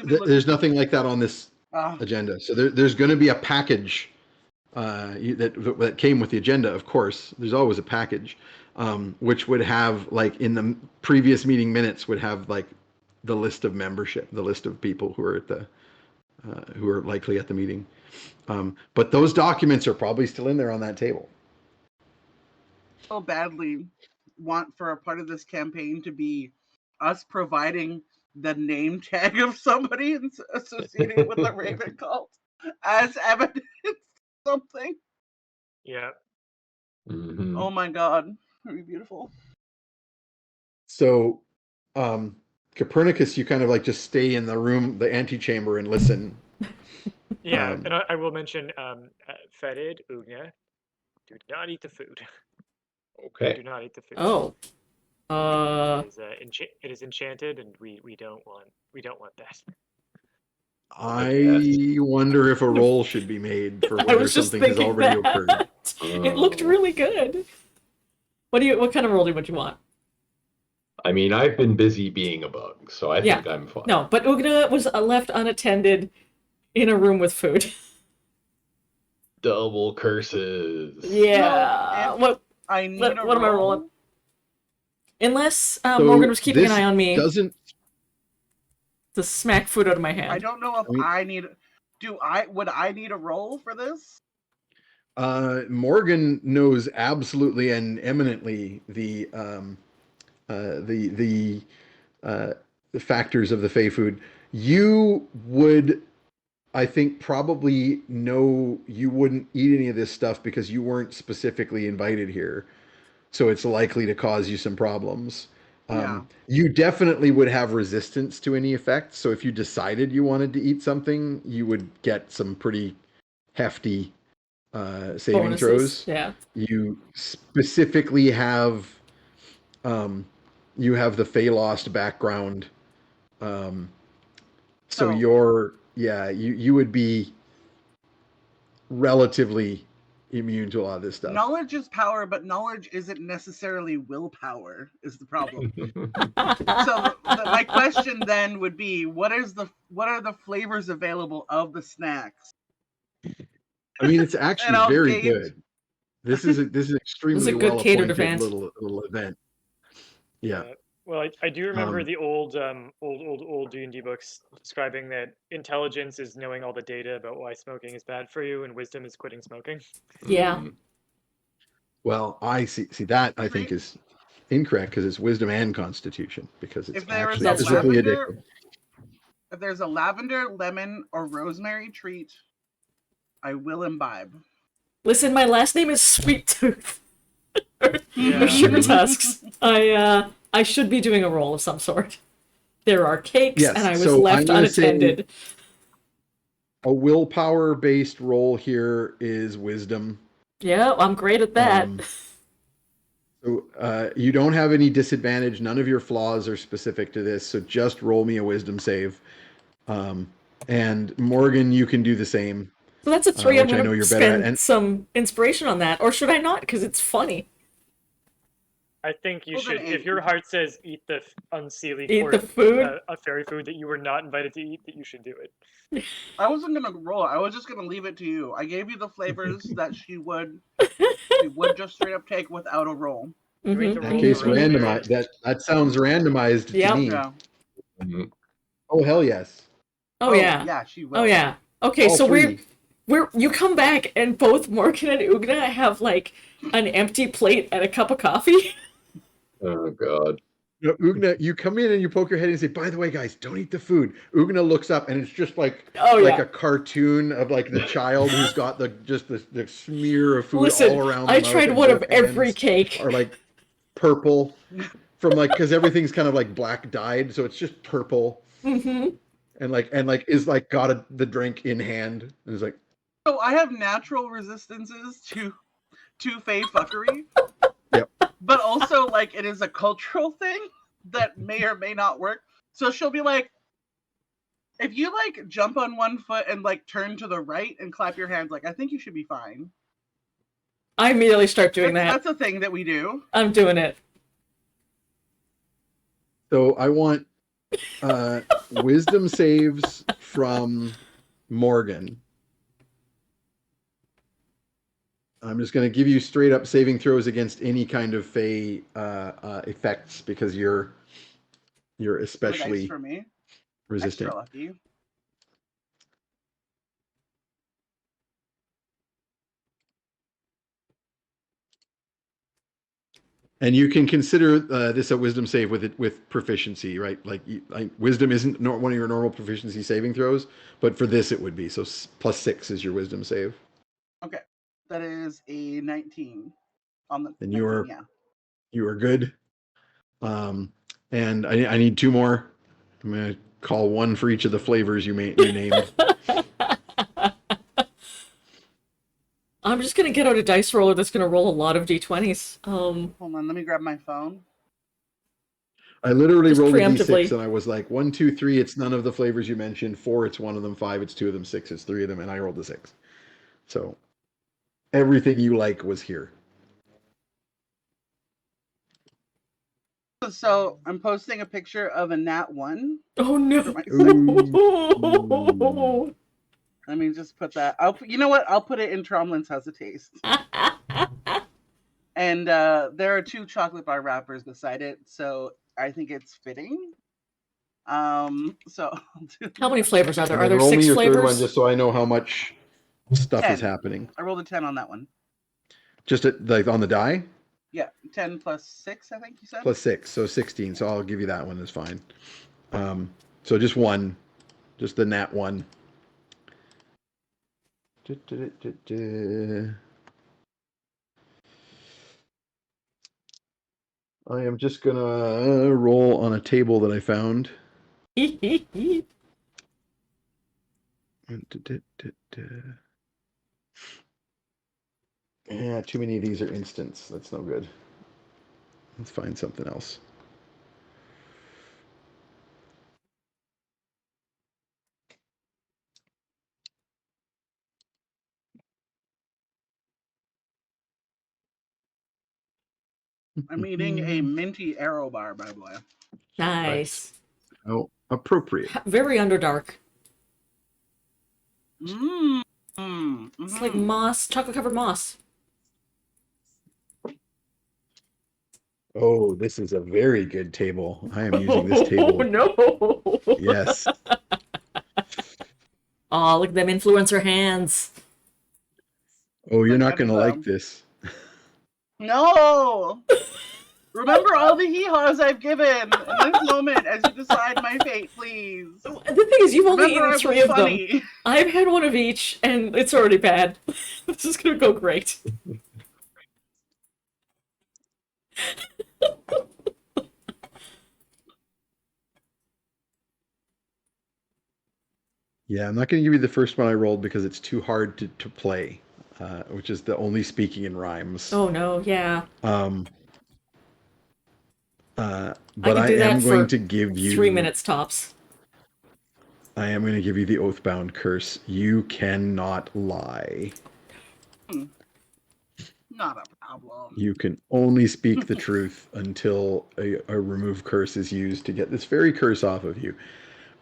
There's nothing like that on this agenda. So there's going to be a package that came with the agenda. Of course, there's always a package, which would have, like, in the previous meeting minutes, would have like the list of membership, the list of people who are at the who are likely at the meeting. But those documents are probably still in there on that table. So badly want for a part of this campaign to be us providing the name tag of somebody associated with the Raven cult as evidence something. Yeah. Mm-hmm. Oh my god, that'd be beautiful. So Copernicus, you kind of like just stay in the room, the antechamber, and listen. Yeah, and I will mention Ferid, Ugna, do not eat the food. Okay. Do not eat the food. Oh. It is enchanted, and we don't want that. I wonder if a roll should be made for whether something has already occurred. It looked really good. What kind of roll would you want? I mean, I've been busy being a bug, so I think I'm fine. No, but Ugna was left unattended in a room with food. Double curses. Yeah. What am I rolling? Unless Morgan was keeping an eye on me. To smack food out of my hand. I don't know if I need. Would I need a roll for this? Morgan knows absolutely and eminently the factors of the Fey food. You would, I think, probably know you wouldn't eat any of this stuff because you weren't specifically invited here. So it's likely to cause you some problems. You definitely would have resistance to any effects. So if you decided you wanted to eat something, you would get some pretty hefty saving bonuses. Throws. Yeah. You specifically have you have the Fey Lost background. So you would be relatively immune to a lot of this stuff. Knowledge is power, but knowledge isn't necessarily willpower, is the problem. So my question then would be, what are the flavors available of the snacks? I mean, it's actually very good. This is extremely well appointed little event. Yeah. Well, I do remember the old D&D books describing that intelligence is knowing all the data about why smoking is bad for you, and wisdom is quitting smoking. Yeah. Well, I see that I think is incorrect because it's wisdom and constitution, because it's actually physically addictive. If there's a lavender, lemon, or rosemary treat, I will imbibe. Listen, my last name is Sweet Tooth. Yeah. Or Sugar Tusks. I should be doing a roll of some sort. There are cakes, Yes, and I was so I'm left gonna say- unattended. A willpower-based roll here is wisdom. Yeah, I'm great at that. So you don't have any disadvantage. None of your flaws are specific to this. So just roll me a wisdom save. And Morgan, you can do the same. So that's a 3. I'm which I know going to you're better at. spend And some inspiration on that. Or should I not? Because it's funny. I think you Hold on, should. If eight. your heart says eat the unseelie Eat or the food? a fairy food that you were not invited to eat, that you should do it. I wasn't gonna roll. I was just gonna leave it to you. I gave you the flavors that she would just straight up take without a roll. Do we need to Mhm, in that roll case, for rosemary? randomized. That sounds randomized Yep. to me. Yeah. Oh hell yes! Oh, yeah. Yeah, she will. Oh, yeah. Okay, All so three. you come back, and both Morgan and Ugna have, like, an empty plate and a cup of coffee. Oh god. No, Ugna, you come in and you poke your head and say, "By the way, guys, don't eat the food." Ugna looks up and it's just like Yeah. a cartoon of like the child who's got the smear of food Listen, all around. The I mouth, tried and one of both every hands cake. are like purple from like because everything's kind of like black dyed, so it's just purple. Mm-hmm. And is like got the drink in hand and is like, So I have natural resistances to fey fuckery. Yep. But also like it is a cultural thing that may or may not work. So she'll be like, if you like jump on one foot and like turn to the right and clap your hands, like I think you should be fine. I immediately start doing that. That's a thing that we do. I'm doing it. so I want wisdom saves from Morgan. I'm just going to give you straight up saving throws against any kind of fey effects because you're especially Nice for me. resistant. Extra lucky. And you can consider this a wisdom save with proficiency, right? Like wisdom isn't one of your normal proficiency saving throws, but for this it would be. So +6 is your wisdom save. Okay. That is a 19 on the. Then 19, you are good. And I need 2 more. I'm gonna call 1 for each of the flavors you named. I'm just gonna get out a dice roller that's gonna roll a lot of d20s. Hold on, let me grab my phone. I literally Just rolled a preemptively. d6 and I was like 1, 2, 3. It's none of the flavors you mentioned. 4, it's 1 of them. 5, it's 2 of them. 6, it's 3 of them. And I rolled a 6. So everything you like was here. So I'm posting a picture of a nat 1. Oh no! For my Ooh. Let me just put that. You know what? I'll put it in Tromlin's House of Taste. And there are 2 chocolate bar wrappers beside it, so I think it's fitting. So I'll do How many flavors are there? And Are then there roll 6 me your flavors? third one just so I know how much stuff is 10. happening. I rolled a 10 on that one. Just like on the die? Yeah, 10 plus 6, I think you said. +6, so 16. So I'll give you that one. That's fine. So just 1, just the nat 1. I am just gonna roll on a table that I found. Yeah, too many of these are instants. That's no good. Let's find something else. I'm eating a minty arrow bar, by the way. Nice. Oh, appropriate. Very Underdark. Mmm. It's like moss, chocolate covered moss. Oh, this is a very good table. I am using this table. Oh no! Yes. Oh, look at them influencer hands. Oh, you're Like not going to that, like this. No! Remember all the hee-haws I've given in this moment as you decide my fate, please. The thing is, you've only Remember, eaten 3 of them. I've had 1 of each, and it's already bad. This is gonna go great. Yeah, I'm not going to give you the first one I rolled because it's too hard to play, which is the only speaking in rhymes. Oh no, yeah. But I am going to give you 3 minutes tops. I am going to give you the Oathbound curse. You cannot lie. Not a problem. You can only speak the truth until a remove curse is used to get this fairy curse off of you.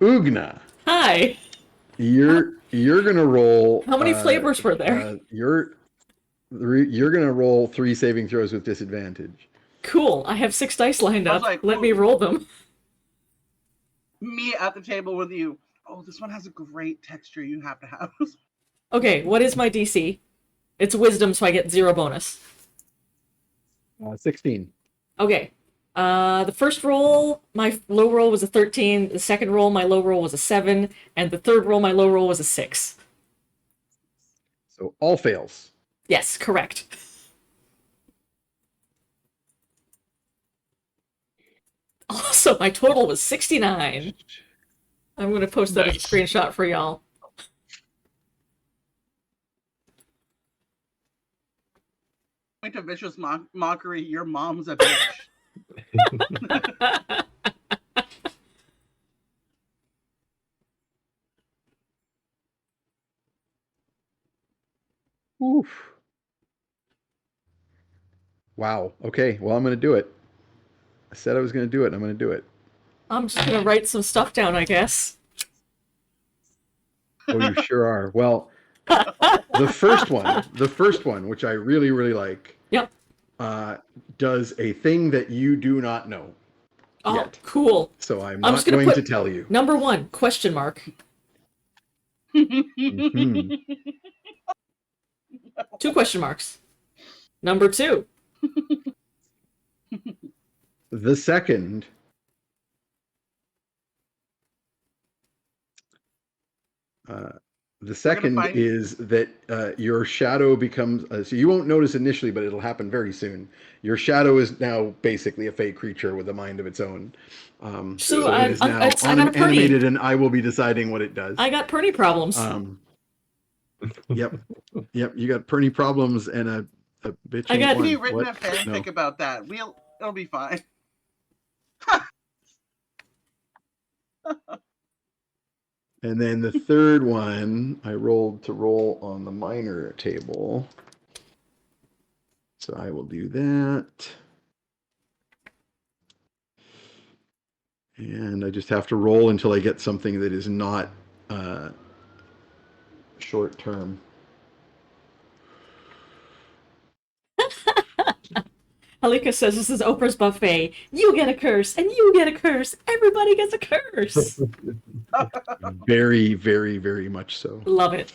Ugna. Hi. You're gonna roll. How many flavors were there? You're gonna roll 3 saving throws with disadvantage. Cool. I have 6 dice lined up. Like, Let me roll them. Me at the table with you. Oh, this one has a great texture. You have to have. Okay, what is my DC? It's wisdom, so I get 0 bonus. 16. Okay. The first roll, my low roll was a 13. The second roll, my low roll was a 7. And the third roll, my low roll was a 6. So all fails. Yes, correct. Also, my total was 69. I'm going to post that as a screenshot for y'all. Point of vicious mockery, your mom's a bitch. Oof. Wow. Okay. Well, I'm going to do it. I said I was going to do it. I'm going to do it. I'm just going to write some stuff down, I guess. Oh, you sure are. Well, the first one, which I really, really like, yep, does a thing that you do not know. Oh, yet. Cool. So I'm not going to tell you. Number 1, question mark. Mm-hmm. 2 question marks. Number 2. The second is that your shadow becomes so you won't notice initially, but it'll happen very soon. Your shadow is now basically a fey creature with a mind of its own. So it is now animated, and I will be deciding what it does. I got perny problems. Yep. You got perny problems and a bitch. I got written a fanfic about that. It'll be fine. And then the third one, I rolled to roll on the minor table. So I will do that. And I just have to roll until I get something that is not short term. Halika says this is Oprah's buffet. You get a curse, and you get a curse. Everybody gets a curse. Very, very, very much so. Love it.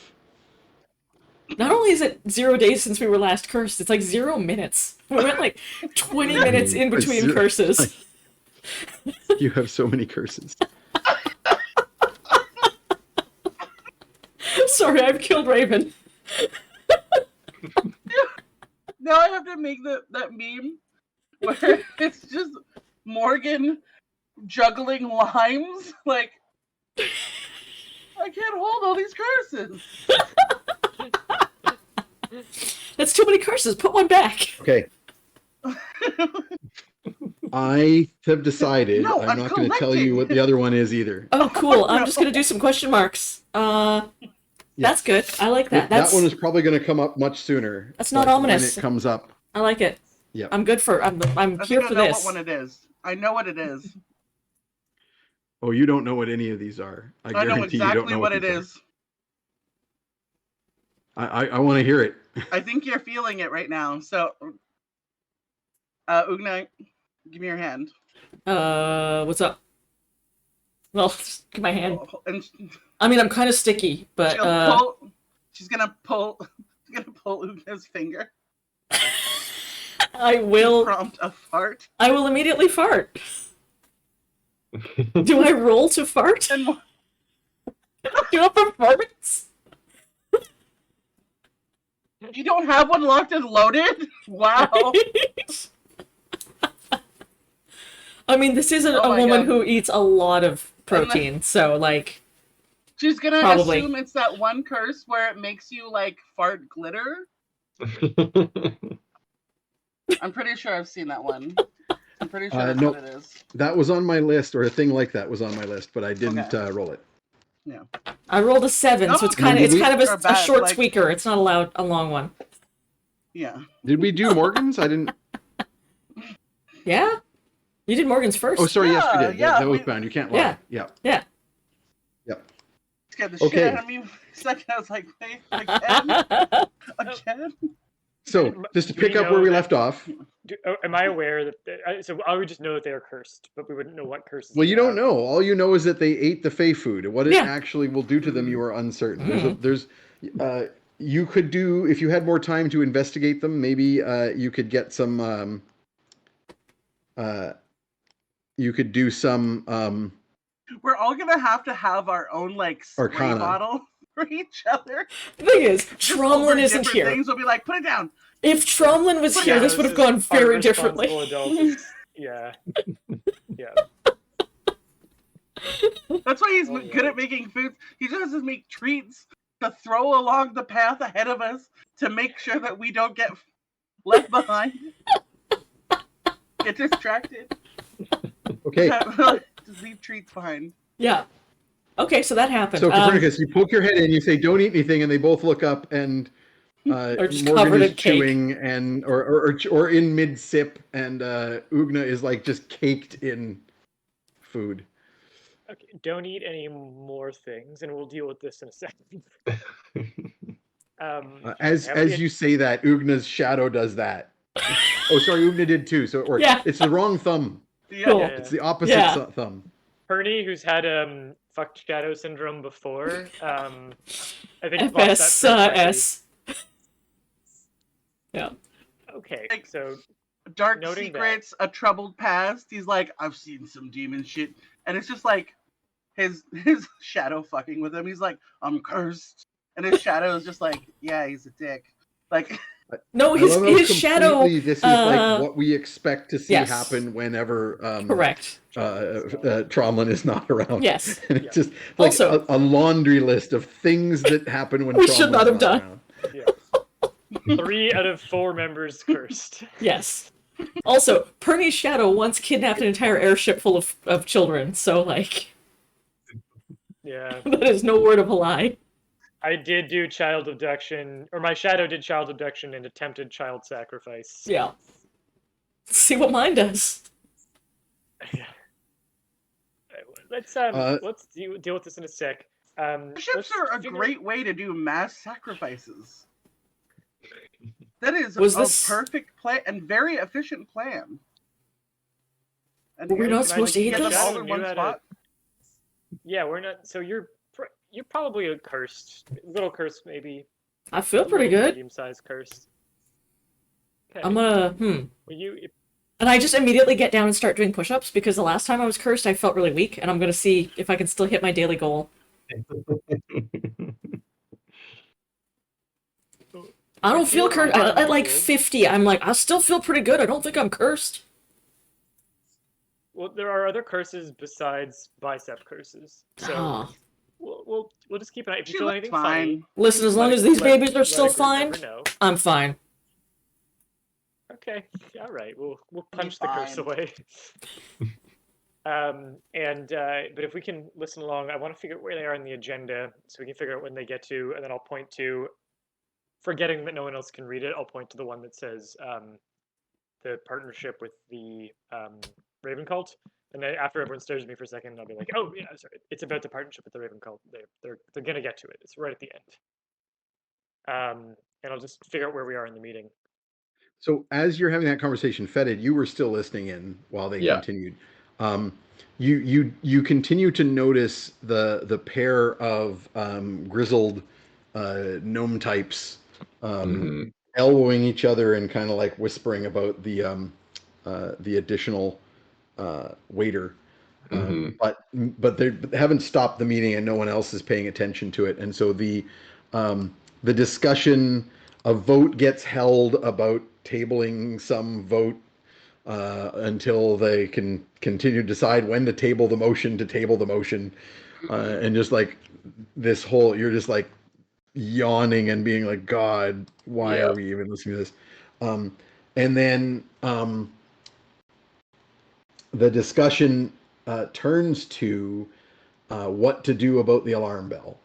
Not only is it 0 days since we were last cursed, it's like 0 minutes. We went like 20 minutes in between curses. You have so many curses. Sorry, I've killed Raven. Now I have to make that meme where it's just Morgan juggling limes. Like, I can't hold all these curses. That's too many curses. Put one back. Okay. I have decided I'm not going to tell you what the other one is either. Oh, cool. I'm just going to do some question marks. That's good. I like that. That one is probably going to come up much sooner. That's not ominous. When it comes up. I like it. Yeah. I'm good for. I'm here for this. I know what one it is. I know what it is. Oh, you don't know what any of these are. I know exactly what it is. I want to hear it. I think you're feeling it right now. So, Ugna, give me your hand. What's up? Well, give my hand. I mean, I'm kind of sticky, but she's gonna pull Ugna's finger. I will prompt a fart. I will immediately fart. Do I roll to fart? And Do you have performance? you don't have one locked and loaded? Wow. I mean, this is a woman who eats a lot of protein, so like. She's gonna probably assume it's that one curse where it makes you like fart glitter. I'm pretty sure I've seen that one. I'm pretty sure that's what it is. That was on my list, or a thing like that was on my list, but I didn't roll it. Yeah. I rolled a 7, so it's kind of a short squeaker. It's not allowed a long one. Yeah. Did we do Morgan's? I didn't. Yeah. You did Morgan's first. Oh, sorry. Yeah, yes, we did. yeah, that was bound. You can't lie. Yeah. Yep. Scared the shit out of me. Second, I was like, wait, again? Again? So, just to pick up where we left off. Am I aware that... so I would just know that they are cursed, but we wouldn't know what curses. Well, you don't know. All you know is that they ate the Fey food. What it actually will do to them, you are uncertain. You could do, if you had more time to investigate them, maybe you could get some... you could do some... we're all gonna have to have our own like spray Arcana. bottle for each other. The thing is, Tromlin isn't here. Things will be like, put it down. If Tromlin was here, this would have gone very differently. Yeah. Yeah. That's why he's good at making foods. He just has to make treats to throw along the path ahead of us to make sure that we don't get left behind. Get distracted. Okay. Just leave treats behind. Yeah. Okay, so that happened. So Copernicus, you poke your head in, you say, "Don't eat anything," and they both look up, and Morgan is chewing, and or in mid sip, and Ugna is like just caked in food. Okay, don't eat any more things, and we'll deal with this in a second. As you say that, Ugna's shadow does that. Oh, sorry, Ugna did too, so it works. Yeah. It's the wrong thumb. Cool. It's the opposite thumb. Perny, who's had fucked shadow syndrome before, I think FSS. Yeah. Okay, like, so dark secrets, a troubled past. He's like, I've seen some demon shit, and it's just like his shadow fucking with him. He's like, I'm cursed, and his shadow is just like, yeah, he's a dick. Like. No, his shadow. This is like what we expect to see happen whenever. Correct. Tromlin is not around. Yes. And it's just like also, a laundry list of things that happen when we Tromlin should not have done. Around. Yeah. 3 out of 4 members cursed. Yes. Also, Perny's shadow once kidnapped an entire airship full of children. So like. Yeah. That is no word of a lie. I did do child abduction, or my shadow did child abduction and attempted child sacrifice. Yeah. Let's see what mine does. Yeah. Let's deal with this in a sec. Ships are a great way to do mass sacrifices. That is perfect plan and very efficient plan. And we're not supposed to eat this all in one spot. Yeah, we're not. So you're probably a little cursed, maybe. I feel pretty good. Medium-sized cursed. Okay. I'm gonna, And I just immediately get down and start doing push-ups, because the last time I was cursed, I felt really weak, and I'm gonna see if I can still hit my daily goal. I don't feel cursed. At like 50, I'm like, I still feel pretty good. I don't think I'm cursed. Well, there are other curses besides bicep curses. So we'll just keep an eye. If you feel anything funny, listen, as long as these babies are still fine, I'm fine. Okay, all right. We'll punch the curse away. But if we can listen along, I want to figure out where they are in the agenda, so we can figure out when they get to, and then I'll point to. Forgetting that no one else can read it, I'll point to the one that says the partnership with the Raven Cult, and then after everyone stares at me for a second, I'll be like, "Oh yeah, sorry, it's about the partnership with the Raven Cult. They're gonna get to it. It's right at the end." And I'll just figure out where we are in the meeting. So as you're having that conversation, Fetid, you were still listening in while they continued. You continue to notice the pair of grizzled gnome types elbowing each other and kind of like whispering about the additional waiter. But they haven't stopped the meeting, and no one else is paying attention to it. And so the discussion, a vote gets held about tabling some vote until they can continue to decide when to table the motion, and just like this whole, you're just like yawning and being like, God, why are we even listening to this? And then the discussion turns to what to do about the alarm bell.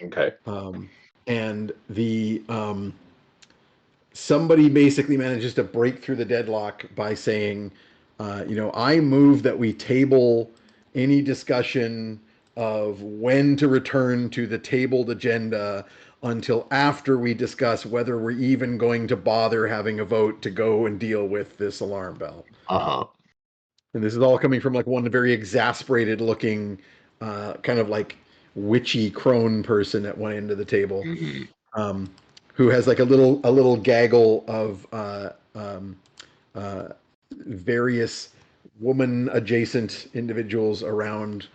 Okay. And the somebody basically manages to break through the deadlock by saying, I move that we table any discussion of when to return to the tabled agenda until after we discuss whether we're even going to bother having a vote to go and deal with this alarm bell. And this is all coming from like one very exasperated looking, kind of like witchy crone person at one end of the table, who has like a little gaggle of various woman adjacent individuals around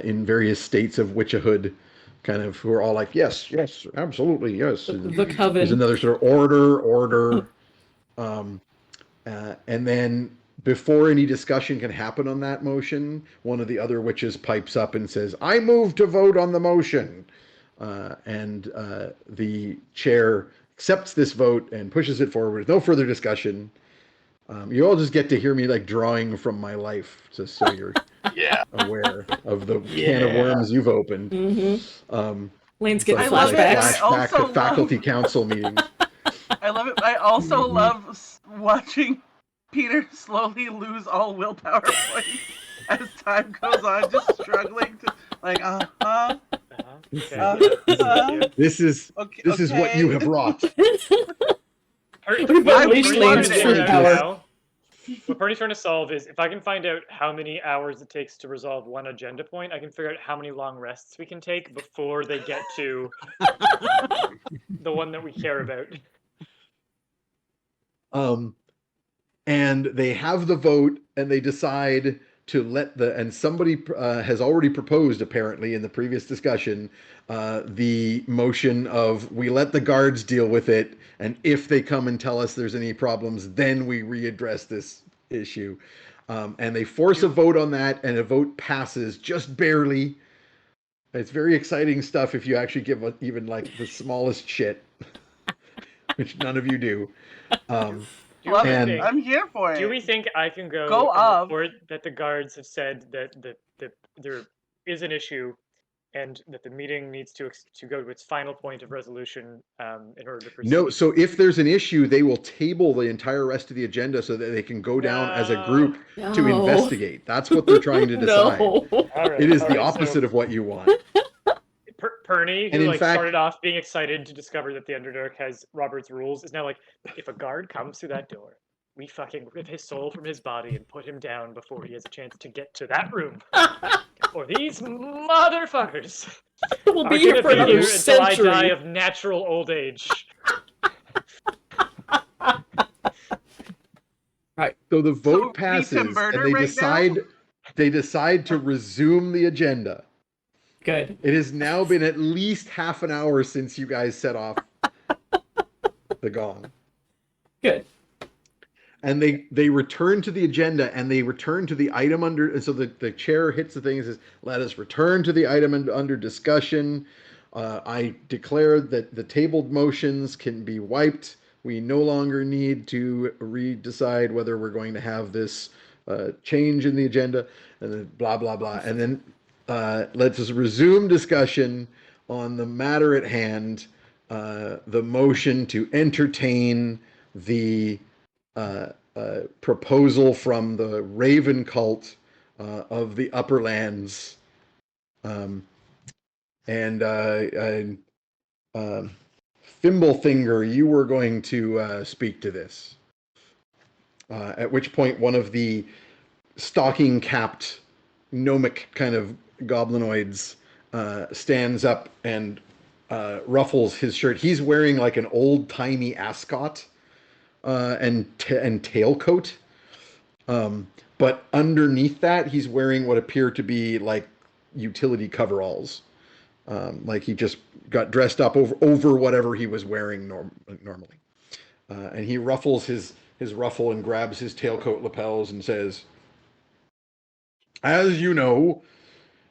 in various states of witchhood, kind of, who are all like, yes, absolutely, yes. The coven. There's another sort of order. And then before any discussion can happen on that motion, one of the other witches pipes up and says, I move to vote on the motion. And the chair accepts this vote and pushes it forward with no further discussion. You all just get to hear me like drawing from my life, just so you're aware of the can of worms you've opened. Lane's getting flashback to faculty council meetings. I love it. I also love watching Peter slowly lose all willpower points as time goes on, just struggling to like, This is what you have wrought. What Bernie's trying to solve is, if I can find out how many hours it takes to resolve one agenda point, I can figure out how many long rests we can take before they get to the one that we care about. And they have the vote, and they decide to let and somebody has already proposed, apparently in the previous discussion, the motion of, we let the guards deal with it, and if they come and tell us there's any problems, then we readdress this issue. And they force a vote on that, and a vote passes just barely. It's very exciting stuff if you actually give even like the smallest shit, which none of you do. I'm here for it. Do we think I can go report that the guards have said that there is an issue, and that the meeting needs to go to its final point of resolution in order to proceed? No, so if there's an issue, they will table the entire rest of the agenda so that they can go down as a group to investigate. That's what they're trying to decide. It is the opposite of what you want. Perny, who started off being excited to discover that the Underdark has Robert's rules, is now like, if a guard comes through that door, we fucking rip his soul from his body and put him down before he has a chance to get to that room. Or these motherfuckers will be here for another century until I die of natural old age. Right. So the vote passes, and they decide to resume the agenda. Good. It has now been at least half an hour since you guys set off the gong. Good. And they return to the agenda, and they return to the item under, and so the chair hits the thing and says, let us return to the item under discussion. I declare that the tabled motions can be wiped. We no longer need to decide whether we're going to have this change in the agenda, and then blah, blah, blah. And then let's just resume discussion on the matter at hand, the motion to entertain the proposal from the Raven cult of the Upper Lands. Fimblefinger, you were going to speak to this. At which point one of the stocking-capped gnomic kind of goblinoids stands up and ruffles his shirt. He's wearing like an old-timey ascot and tailcoat. But underneath that, he's wearing what appear to be like utility coveralls. Like he just got dressed up over whatever he was wearing normally. And he ruffles his ruffle and grabs his tailcoat lapels and says, "As you know,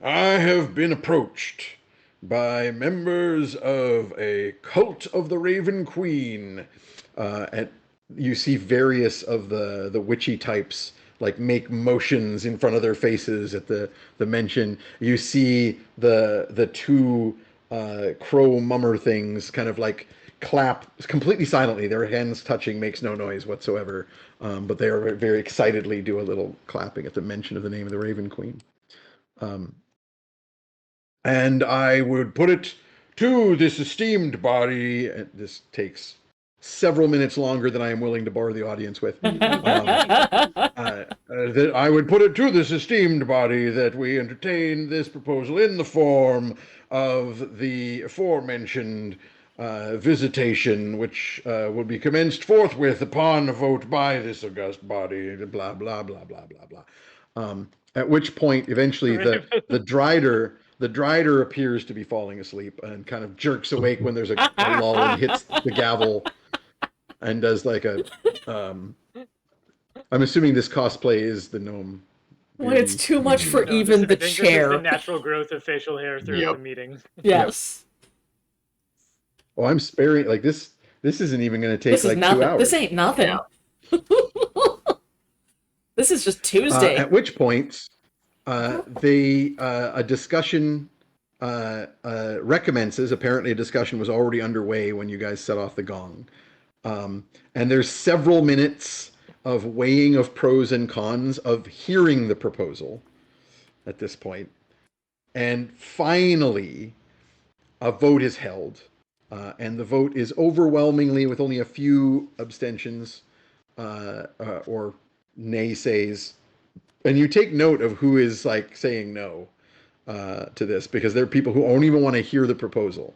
I have been approached by members of a cult of the Raven Queen." And you see various of the witchy types like make motions in front of their faces at the mention. You see the two crow mummer things kind of like clap completely silently. Their hands touching makes no noise whatsoever, but they are very excitedly do a little clapping at the mention of the name of the Raven Queen. And I would put it to this esteemed body, and this takes several minutes longer than I am willing to bore the audience with, that I would put it to this esteemed body that we entertain this proposal in the form of the aforementioned visitation, which will be commenced forthwith upon a vote by this august body, blah, blah, blah, blah, blah, blah. At which point, eventually, the drider appears to be falling asleep and kind of jerks awake when there's a lull and hits the gavel and does like a I'm assuming this cosplay is the gnome. When it's too much for even the chair. The natural growth of facial hair throughout the meeting. Yes. Oh, I'm sparing, like this isn't even going to take like 2 hours. This ain't nothing. Yeah. This is just Tuesday. At which point, a discussion recommences. Apparently a discussion was already underway when you guys set off the gong. And there's several minutes of weighing of pros and cons of hearing the proposal at this point. And finally, a vote is held. And the vote is overwhelmingly, with only a few abstentions or naysays. And you take note of who is like saying no to this, because there are people who don't even want to hear the proposal.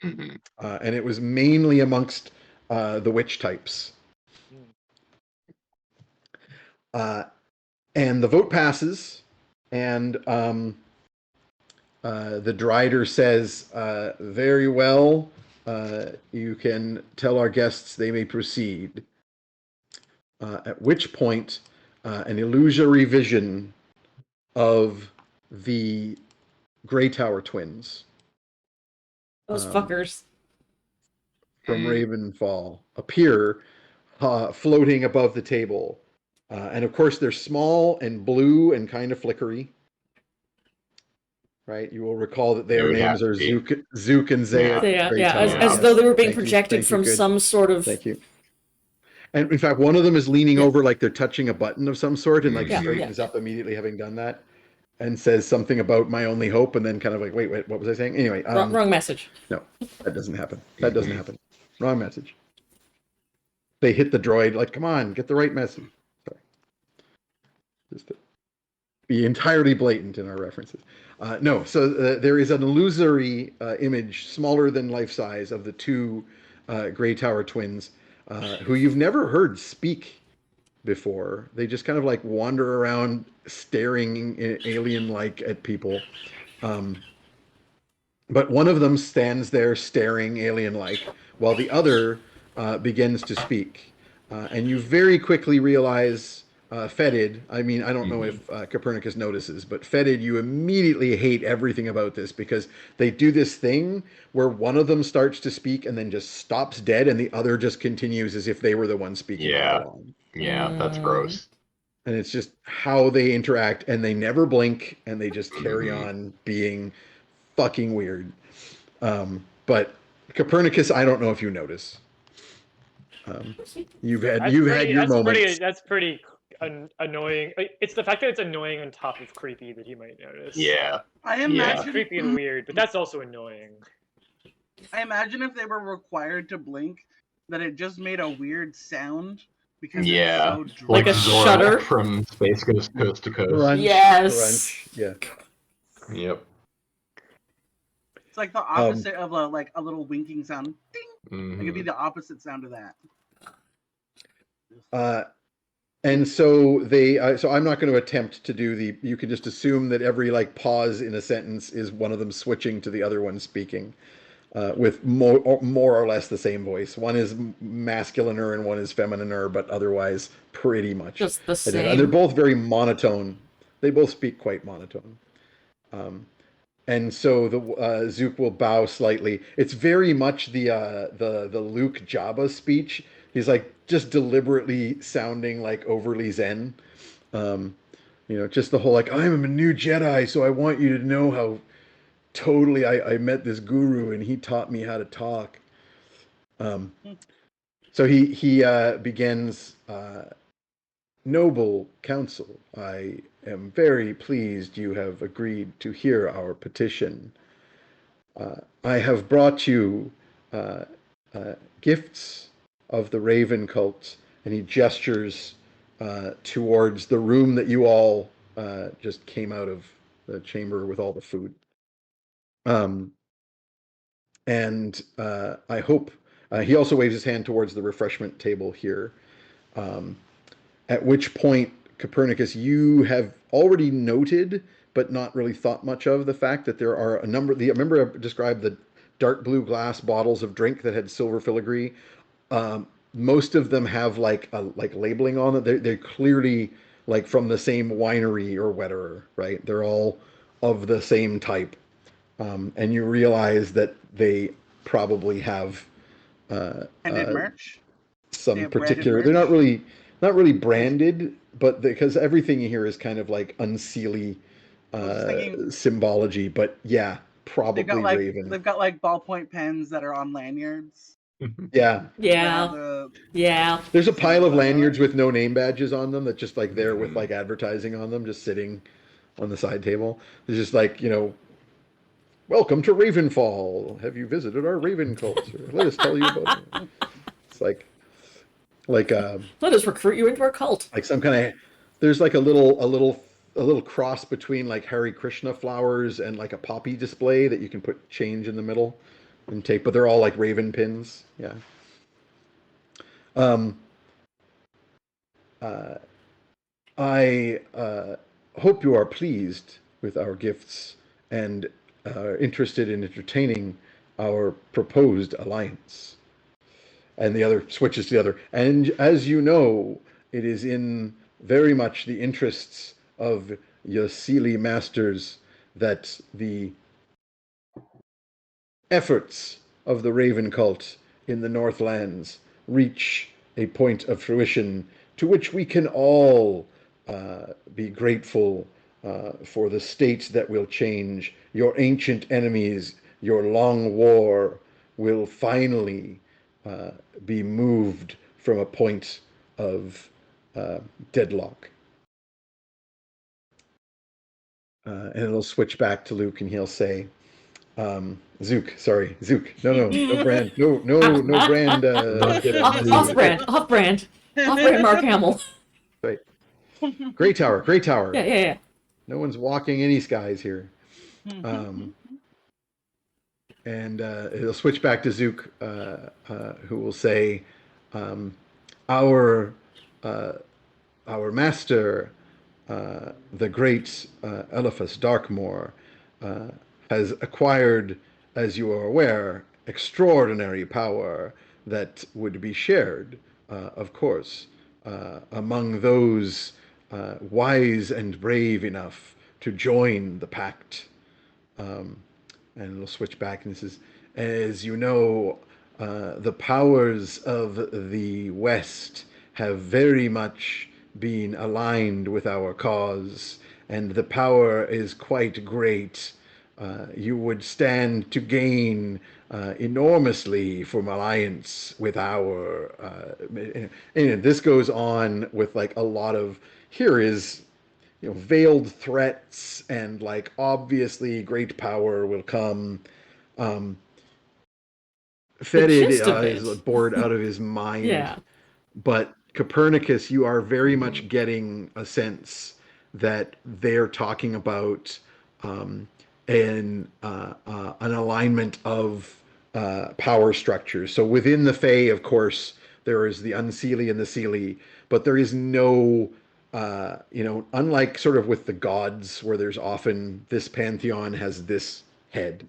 And it was mainly amongst the witch types. And the vote passes, and the Drider says, very well, you can tell our guests they may proceed. At which point, an illusory vision of the Grey Tower twins. Those fuckers. From Ravenfall appear floating above the table. And of course, they're small and blue and kind of flickery. Right? You will recall that their names are Zook and Zaya. As though they were being projected from some sort of... Thank you. And in fact, one of them is leaning over like they're touching a button of some sort and like straightens up immediately having done that and says something about my only hope and then kind of like, wait, what was I saying? Anyway. Wrong message. No, that doesn't happen. That doesn't happen. Wrong message. They hit the droid like, come on, get the right message. Sorry. Just to be entirely blatant in our references. No, so there is an illusory image, smaller than life size, of the two Grey Tower twins who you've never heard speak before. They just kind of like wander around staring alien-like at people. But one of them stands there staring alien-like while the other begins to speak. And you very quickly realize, Fetid, I mean, I don't know if Copernicus notices, but Fetid, you immediately hate everything about this because they do this thing where one of them starts to speak and then just stops dead and the other just continues as if they were the one speaking all along. Yeah, that's gross. And it's just how they interact, and they never blink, and they just carry on being fucking weird. But Copernicus, I don't know if you notice. You've had your moments. That's pretty annoying. It's the fact that it's annoying on top of creepy that you might notice. Yeah. I imagine it's creepy and weird, but that's also annoying. I imagine if they were required to blink, that it just made a weird sound because it's so dry. Like a shudder from Space Ghost Coast to Coast. Crunch, yes. Crunch. Yeah. Yep. It's like the opposite of a little winking sound. Ding. It could be the opposite sound of that. And so so I'm not going to attempt to do you can just assume that every like pause in a sentence is one of them switching to the other one speaking, with more or less the same voice. One is masculiner and one is femininer, but otherwise pretty much just the identical. same. And they're both very monotone. They both speak quite monotone. And so the Zook will bow slightly. It's very much the Luke Jabba speech. He's like just deliberately sounding like overly zen. Just the whole like, I'm a new Jedi, so I want you to know how totally I met this guru and he taught me how to talk. So he begins, Noble Council, I am very pleased you have agreed to hear our petition. I have brought you gifts of the Raven cult, and he gestures towards the room that you all just came out of, the chamber with all the food. And I hope, he also waves his hand towards the refreshment table here, at which point, Copernicus, you have already noted, but not really thought much of, the fact that there are a number, remember I described the dark blue glass bottles of drink that had silver filigree? Most of them have like labeling on them. They're clearly like from the same winery or wetterer, right? They're all of the same type. And you realize that they probably have merch. Some particular. They're not really branded, but because everything here is kind of like unseelie symbology. But yeah, probably Raven. They've got like ballpoint pens that are on lanyards. Yeah. There's a pile of lanyards with no name badges on them that just like there with like advertising on them, just sitting on the side table. There's just like, welcome to Ravenfall. Have you visited our Raven cult? Let us tell you about it. It's like let us recruit you into our cult. Like some kind of, there's like a little cross between like Hare Krishna flowers and like a poppy display that you can put change in the middle and take, but they're all like raven pins. Yeah. I hope you are pleased with our gifts and interested in entertaining our proposed alliance. And the other switches to the other. And as you know, it is in very much the interests of Yosili masters that the efforts of the Raven cult in the Northlands reach a point of fruition to which we can all be grateful for the state that will change. Your ancient enemies, your long war will finally be moved from a point of deadlock. And it'll switch back to Luke, and he'll say, Zook, no brand, no brand. Off brand, Mark Hamill. Right. Grey Tower. Yeah. No one's walking any skies here. And it'll switch back to Zook, who will say, our master, the great Eliphas Darkmoor, has acquired, as you are aware, extraordinary power that would be shared, of course, among those wise and brave enough to join the pact. And it'll switch back and it says, as you know, the powers of the West have very much been aligned with our cause, and the power is quite great. You would stand to gain enormously from alliance with our... and this goes on with like a lot of... Here is... veiled threats and like obviously great power will come. Fetid is bored out of his mind. Yeah. But Copernicus, you are very much getting a sense that they're talking about an alignment of power structures. So within the Fae, of course, there is the unseelie and the seelie, but there is no, unlike sort of with the gods, where there's often this pantheon has this head.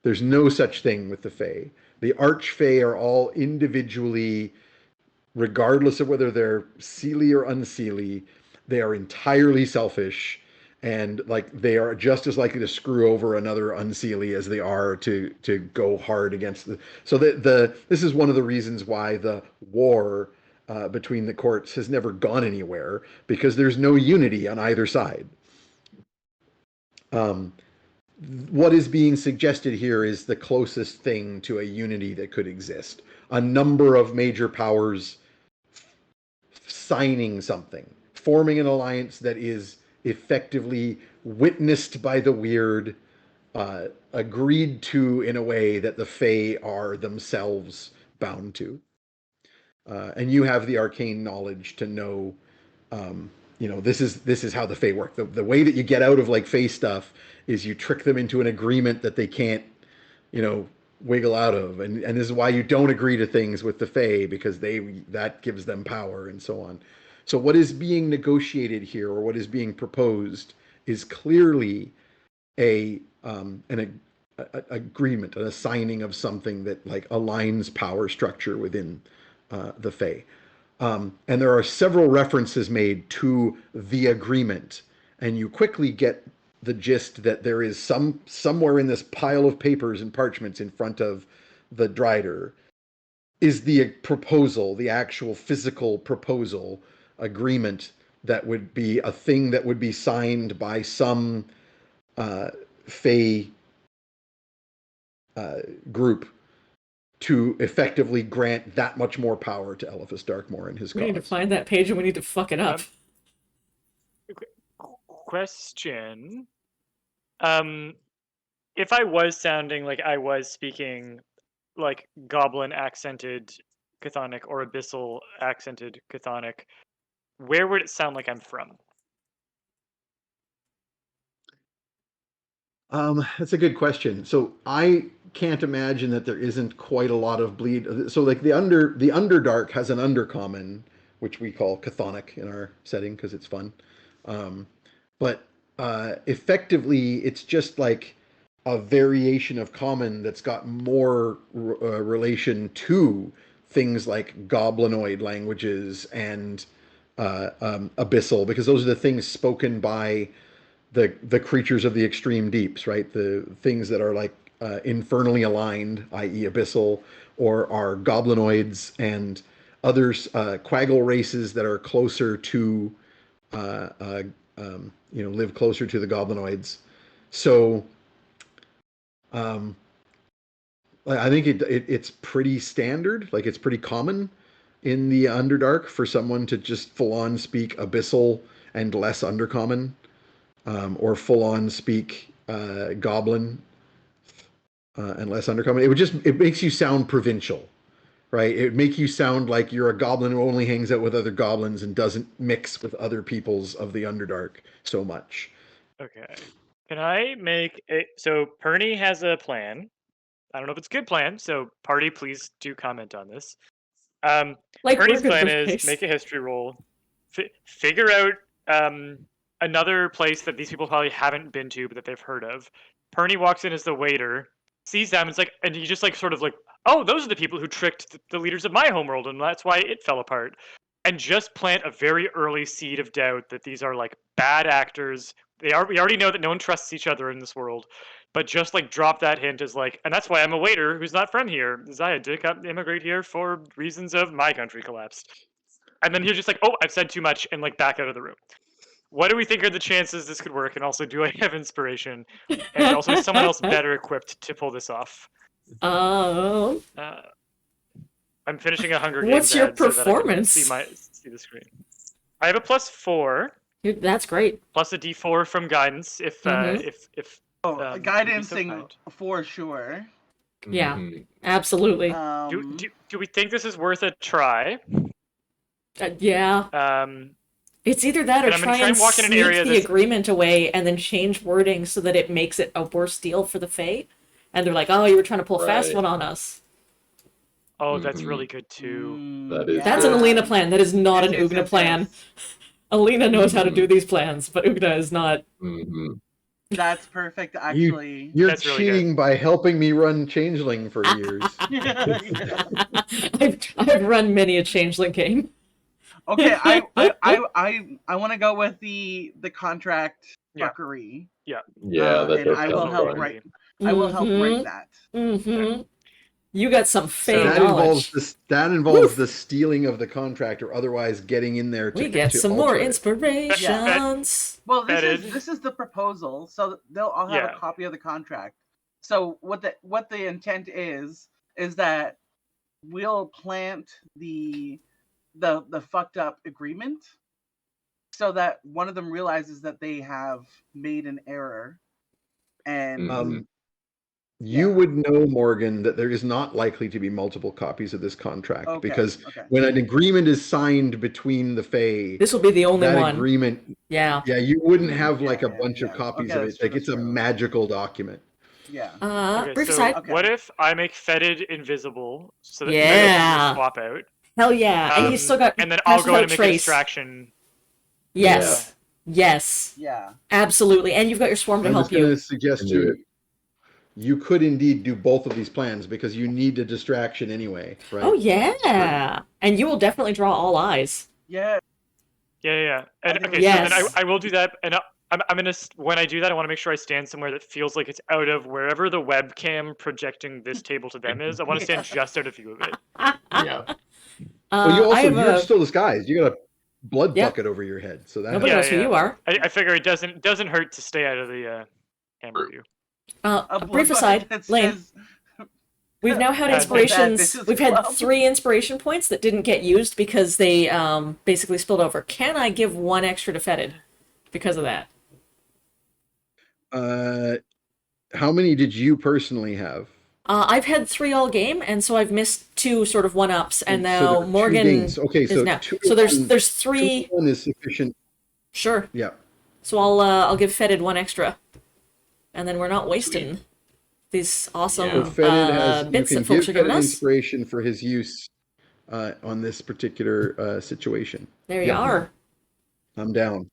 There's no such thing with the Fae. The Archfey are all individually, regardless of whether they're seelie or unseelie, they are entirely selfish, and like they are just as likely to screw over another unseelie as they are to go hard against the. So this is one of the reasons why the war between the courts has never gone anywhere, because there's no unity on either side. What is being suggested here is the closest thing to a unity that could exist. A number of major powers signing something, forming an alliance that is effectively witnessed by the weird, agreed to in a way that the Fae are themselves bound to. And you have the arcane knowledge to know, this is how the Fae work. The way that you get out of like Fae stuff is you trick them into an agreement that they can't, wiggle out of, and this is why you don't agree to things with the Fae, because that gives them power and so on. So what is being negotiated here, or what is being proposed, is clearly an agreement, an assigning of something that like aligns power structure within the Fae. And there are several references made to the agreement, and you quickly get the gist that there is somewhere in this pile of papers and parchments in front of the Drider is the proposal, the actual physical proposal agreement that would be a thing that would be signed by some Fae group to effectively grant that much more power to Eliphas Darkmoor and his cause. We need to find that page and we need to fuck it up. Question. If I was sounding like I was speaking like goblin accented Chthonic or abyssal accented Chthonic, where would it sound like I'm from? That's a good question. So I can't imagine that there isn't quite a lot of bleed. So like the Underdark has an undercommon, which we call Chthonic in our setting because it's fun. But effectively, it's just like a variation of common that's got more relation to things like goblinoid languages and abyssal, because those are the things spoken by the creatures of the extreme deeps, right? The things that are like infernally aligned, i.e. abyssal, or are goblinoids and others, quaggle races that are closer to, live closer to the goblinoids. So I think it's pretty standard, like it's pretty common in the Underdark for someone to just full on speak abyssal and less undercommon. Or full-on speak goblin and less undercommon. It makes you sound provincial, right? It make you sound like you're a goblin who only hangs out with other goblins and doesn't mix with other peoples of the Underdark so much. Okay. Can I make a... So Perny has a plan. I don't know if it's a good plan, so party, please do comment on this. Perny's plan is make a history roll, figure out another place that these people probably haven't been to, but that they've heard of. Perny walks in as the waiter, sees them, and he just sort of oh, those are the people who tricked the leaders of my homeworld, and that's why it fell apart. And just plant a very early seed of doubt that these are bad actors. We already know that no one trusts each other in this world, but just drop that hint as and that's why I'm a waiter who's not from here, as I had to immigrate here for reasons of my country collapsed. And then he's just oh, I've said too much, and back out of the room. What do we think are the chances this could work? And also, do I have inspiration? And also, is someone else better equipped to pull this off? I'm finishing a Hunger Games. What's your performance? So that I can see the screen. I have a +4. Dude, that's great. Plus a D4 from guidance if guidancing for sure. Yeah, absolutely. Do we think this is worth a try? Yeah. It's either that or And I'm gonna try and walk in an sneak area the agreement away and then change wording so that it makes it a worse deal for the Fae. And they're like, oh, you were trying to pull fast one on us. Oh, that's really good too. That is That's an good. Alina plan. That is not Yes, an yes, Ugna yes, plan. yes. Alina knows how to do these plans, but Ugna is not. That's perfect, actually. You're That's really cheating by helping me run Changeling for years. I've run many a Changeling game. Okay, I want to go with the contract fuckery. Yeah. That and I will help write. I will help write that. Mm-hmm. You got some fake that knowledge. involves the stealing of the contract, or otherwise getting in there to. We get some more it. inspirations. Well, this is the proposal, so they'll all have a copy of the contract. So what the intent is that we'll plant the fucked up agreement, so that one of them realizes that they have made an error, and you would know, Morgan, that there is not likely to be multiple copies of this contract because when an agreement is signed between the Fae, this will be the only one. Agreement, yeah, you wouldn't have a bunch of copies of it. Like it's a magical document. Yeah. What if I make Fetid invisible so that Fetid can swap out? Hell yeah! And he's still got. And then I'll go in and make a distraction. Yes. Yes. Yeah. Absolutely. And you've got your swarm to help you. I'm just going to suggest you could indeed do both of these plans because you need a distraction anyway, right? Oh yeah. And you will definitely draw all eyes. Yeah. Yeah. And so then I will do that, and I'm gonna, when I do that, I want to make sure I stand somewhere that feels like it's out of wherever the webcam projecting this table to them is. I want to stand just out of view of it. Well, you're still disguised. You got a blood bucket over your head, so that nobody knows who you are. I figure it doesn't hurt to stay out of the camera view. A brief aside, Lane. We've now had inspirations. We've had 3 inspiration points that didn't get used because they basically spilled over. Can I give 1 extra to Fetid because of that? How many did you personally have? I've had 3 all game, and so I've missed 2 sort of 1-ups, and now Morgan is now. So there's 3. 1 is sufficient. Sure. Yeah. So I'll give Fetid 1 extra, and then we're not wasting these awesome bits that folks are giving us. Inspiration for his use on this particular situation. There you are. I'm down.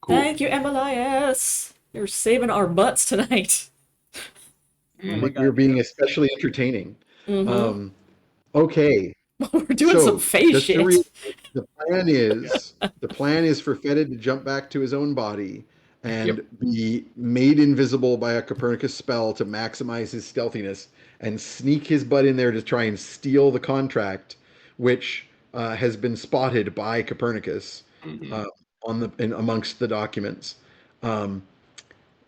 Cool. Thank you, Emilias. You're saving our butts tonight. You're being especially entertaining. Okay. We're doing some face shit. The plan is for Fetid to jump back to his own body and be made invisible by a Copernicus spell to maximize his stealthiness and sneak his butt in there to try and steal the contract, which has been spotted by Copernicus amongst the documents.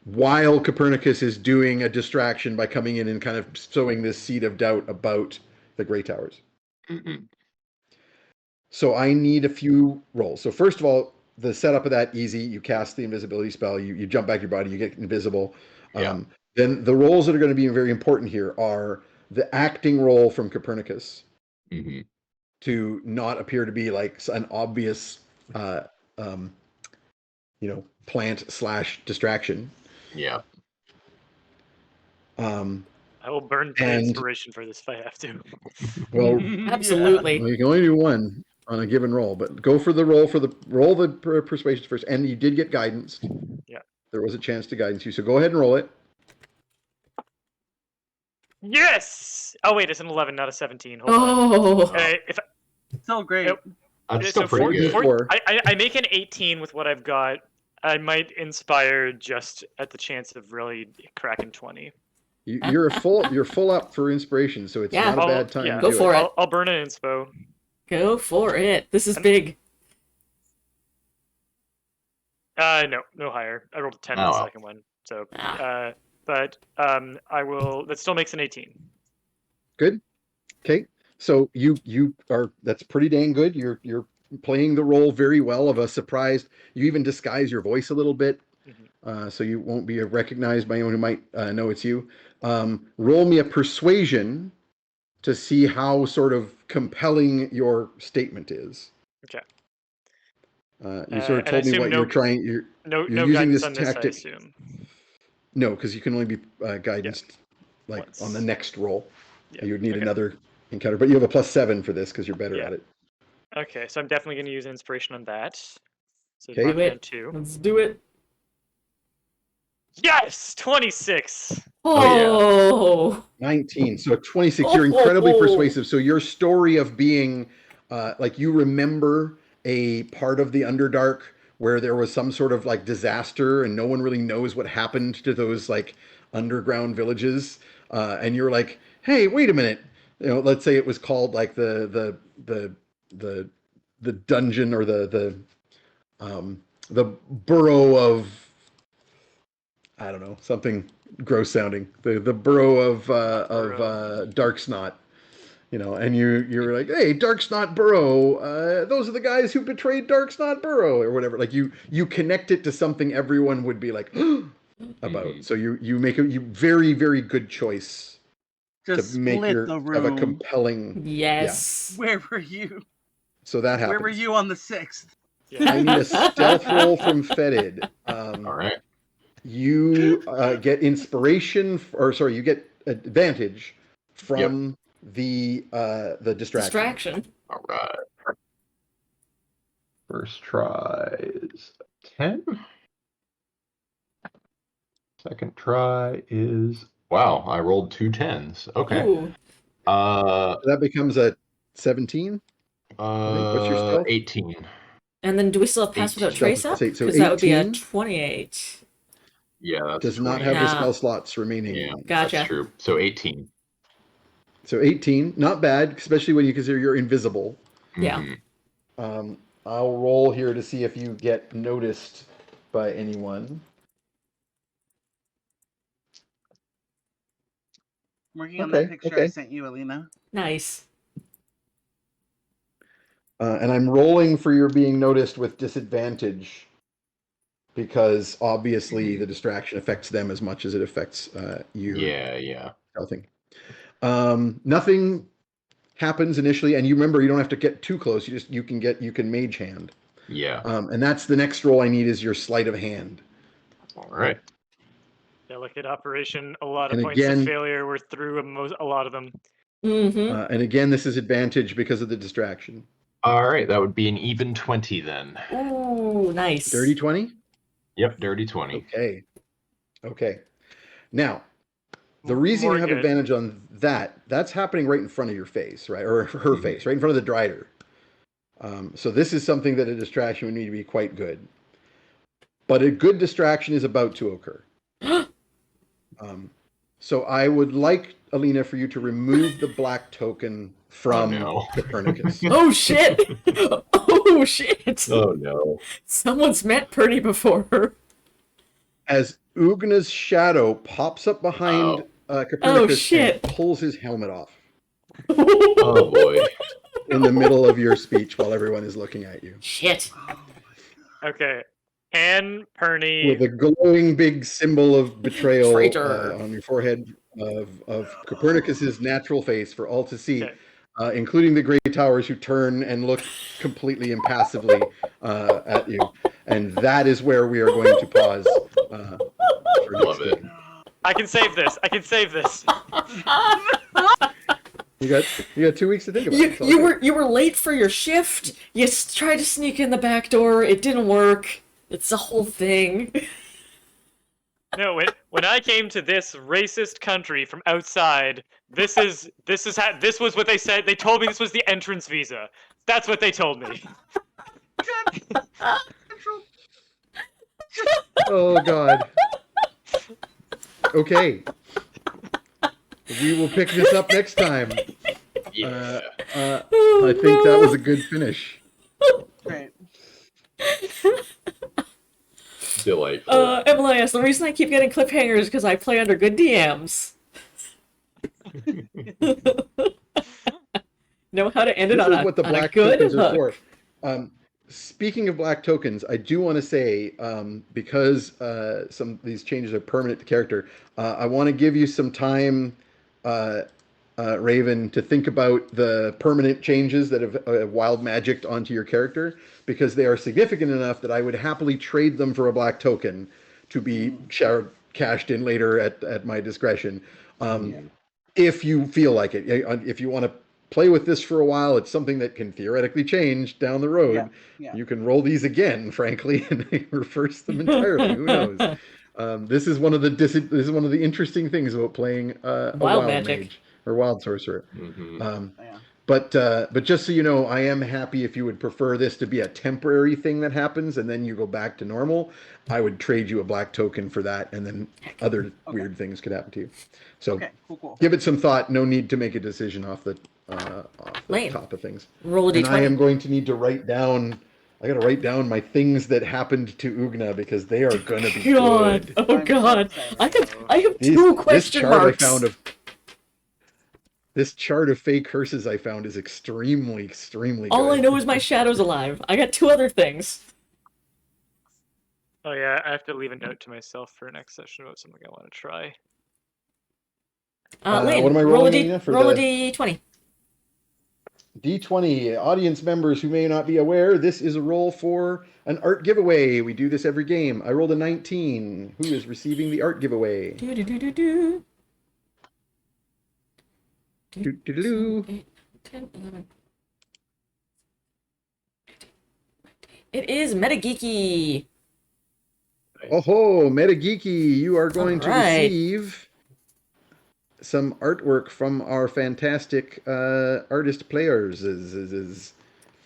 While Copernicus is doing a distraction by coming in and kind of sowing this seed of doubt about the Grey Towers. So I need a few rolls. So first of all, the setup of that, easy. You cast the invisibility spell, you jump back your body, you get invisible. Then the rolls that are going to be very important here are the acting roll from Copernicus to not appear to be like an obvious plant/distraction. Yeah. I will burn inspiration for this if I have to. Well, absolutely. Well, you can only do 1 on a given roll, but go for the roll the persuasion first. And you did get guidance. Yeah. There was a chance to guidance you, so go ahead and roll it. Yes. Oh wait, it's an 11, not a 17. Hold on. So great. That's still pretty good. I make an 18 with what I've got. I might inspire just at the chance of really cracking 20. You're full up for inspiration, so it's not a bad time. Go for it. I'll burn an inspo. Go for it. This is big. No higher. I rolled a 10 on the second one. So, but I will. That still makes an 18. Good. Okay. So you are. That's pretty dang good. You're playing the role very well of a surprised. You even disguise your voice a little bit, so you won't be recognized by anyone who might know it's you. Roll me a persuasion to see how sort of compelling your statement is. Okay. You sort of And I told me assume what you're trying. You're no using guidance this on this, I tactic. assume. No, because you can only be guidance like Once. on the next roll. Yeah. You would need Okay. another encounter, but you have a +7 for this because you're better Yeah. at it. Okay, so I'm definitely going to use inspiration on that. So Okay. mark Do down it. 2. Let's do it. Yes! 26! Oh. 19. So a 26. You're incredibly persuasive. So your story of being like you remember a part of the Underdark where there was some sort of like disaster and no one really knows what happened to those like underground villages. And you're like, hey, wait a minute. Let's say it was called like the dungeon or the borough of, I don't know, something gross sounding. The borough of Dark Snot, and you're like, hey, Dark Snot Burrow, those are the guys who betrayed Dark Snot Burrow or whatever. Like you connect it to something everyone would be like about. So you make a very, very good choice Just to make split the have a room. compelling. Yes. Where were you? So that happens. Where were you on the 6th? Yeah. I need a stealth roll from Fetid. All right. You get inspiration, you get advantage from the distraction. All right. First try is 10. Second try is wow. I rolled 2 10s. Okay. Ooh. That becomes a 17. What's your stealth? 18. And then do we still have pass without 18. trace up? Stealth is +8, so Because that would be a 18? 28. Yeah, that's Does not 20. have the Yeah. spell slots remaining. Yeah, Gotcha. that's true. So 18. So 18, not bad, especially when you consider you're invisible. Yeah. Mhm. I'll roll here to see if you get noticed by anyone. Working on that picture I sent you, Alina. Nice. And I'm rolling for your being noticed with disadvantage because obviously the distraction affects them as much as it affects you. Yeah. Nothing. Nothing happens initially, and you remember you don't have to get too close. You can mage hand. Yeah. And that's the next roll I need is your sleight of hand. All right. Delicate operation. A lot of And points again- of failure. We're through a lot of them. Mm-hmm. And again, this is advantage because of the distraction. All right. That would be an even 20 then. Ooh, nice. Dirty 20? Yep, dirty 20. Okay. Now, the reason More you have good. advantage on that's happening right in front of your face, right? Or her face, right in front of the Drider. So this is something that a distraction would need to be quite good. But a good distraction is about to occur. So I would like, Alina, for you to remove the black token from Copernicus. Oh, shit. Oh, shit. Oh, no. Someone's met Purdy before her. As Ugna's shadow pops up behind Copernicus shit. and pulls his helmet off Oh, boy. in the middle of your speech while everyone is looking at you. Shit. Okay. Anne Perney. With a glowing big symbol of betrayal Traitor. on your forehead of Copernicus's natural face for all to see, Okay. including the Grey Towers who turn and look completely impassively at you. And that is where we are going to pause for Love next it. game. I can save this. I can save this. You got 2 weeks to think about it. You were late for your shift. You tried to sneak in the back door. It didn't work. It's the whole thing. No, when I came to this racist country from outside, this was what they said. They told me this was the entrance visa. That's what they told me. Oh God. Okay. We will pick this up next time. Yeah. I think that was a good finish. Great. Delightful. Emilius, the reason I keep getting cliffhangers is because I play under good DMs. Know how to end it This on is a, what the on a black good tokens are hook. for. Speaking of black tokens, I do want to say, because some of these changes are permanent to character, I want to give you some time Raven, to think about the permanent changes that have wild magicked onto your character, because they are significant enough that I would happily trade them for a black token to be cashed in later at my discretion. If you feel like it, if you want to play with this for a while, it's something that can theoretically change down the road. You can roll these again, frankly, and reverse them entirely. Who knows? This is one of the interesting things about playing a wild mage or wild sorcerer. But just so you know, I am happy if you would prefer this to be a temporary thing that happens and then you go back to normal. I would trade you a black token for that, and then other weird things could happen to you. So cool. Give it some thought. No need to make a decision off the top of things. Roll a d20. And I am going to need to write down. I got to write down my things that happened to Ugna, because they are going to be good. Oh God! I have two question marks. This chart of fey curses I found is extremely good. All I know is my shadow's alive. I got two other things. Oh yeah, I have to leave a note to myself for next session about something I want to try. Lynn, what am I rolling roll a d20. D20, audience members who may not be aware, this is a roll for an art giveaway. We do this every game. I rolled a 19. Who is receiving the art giveaway? Do. 10, 11. It is Metageeky. Oh, Metageeky, you are going to receive some artwork from our fantastic artist players.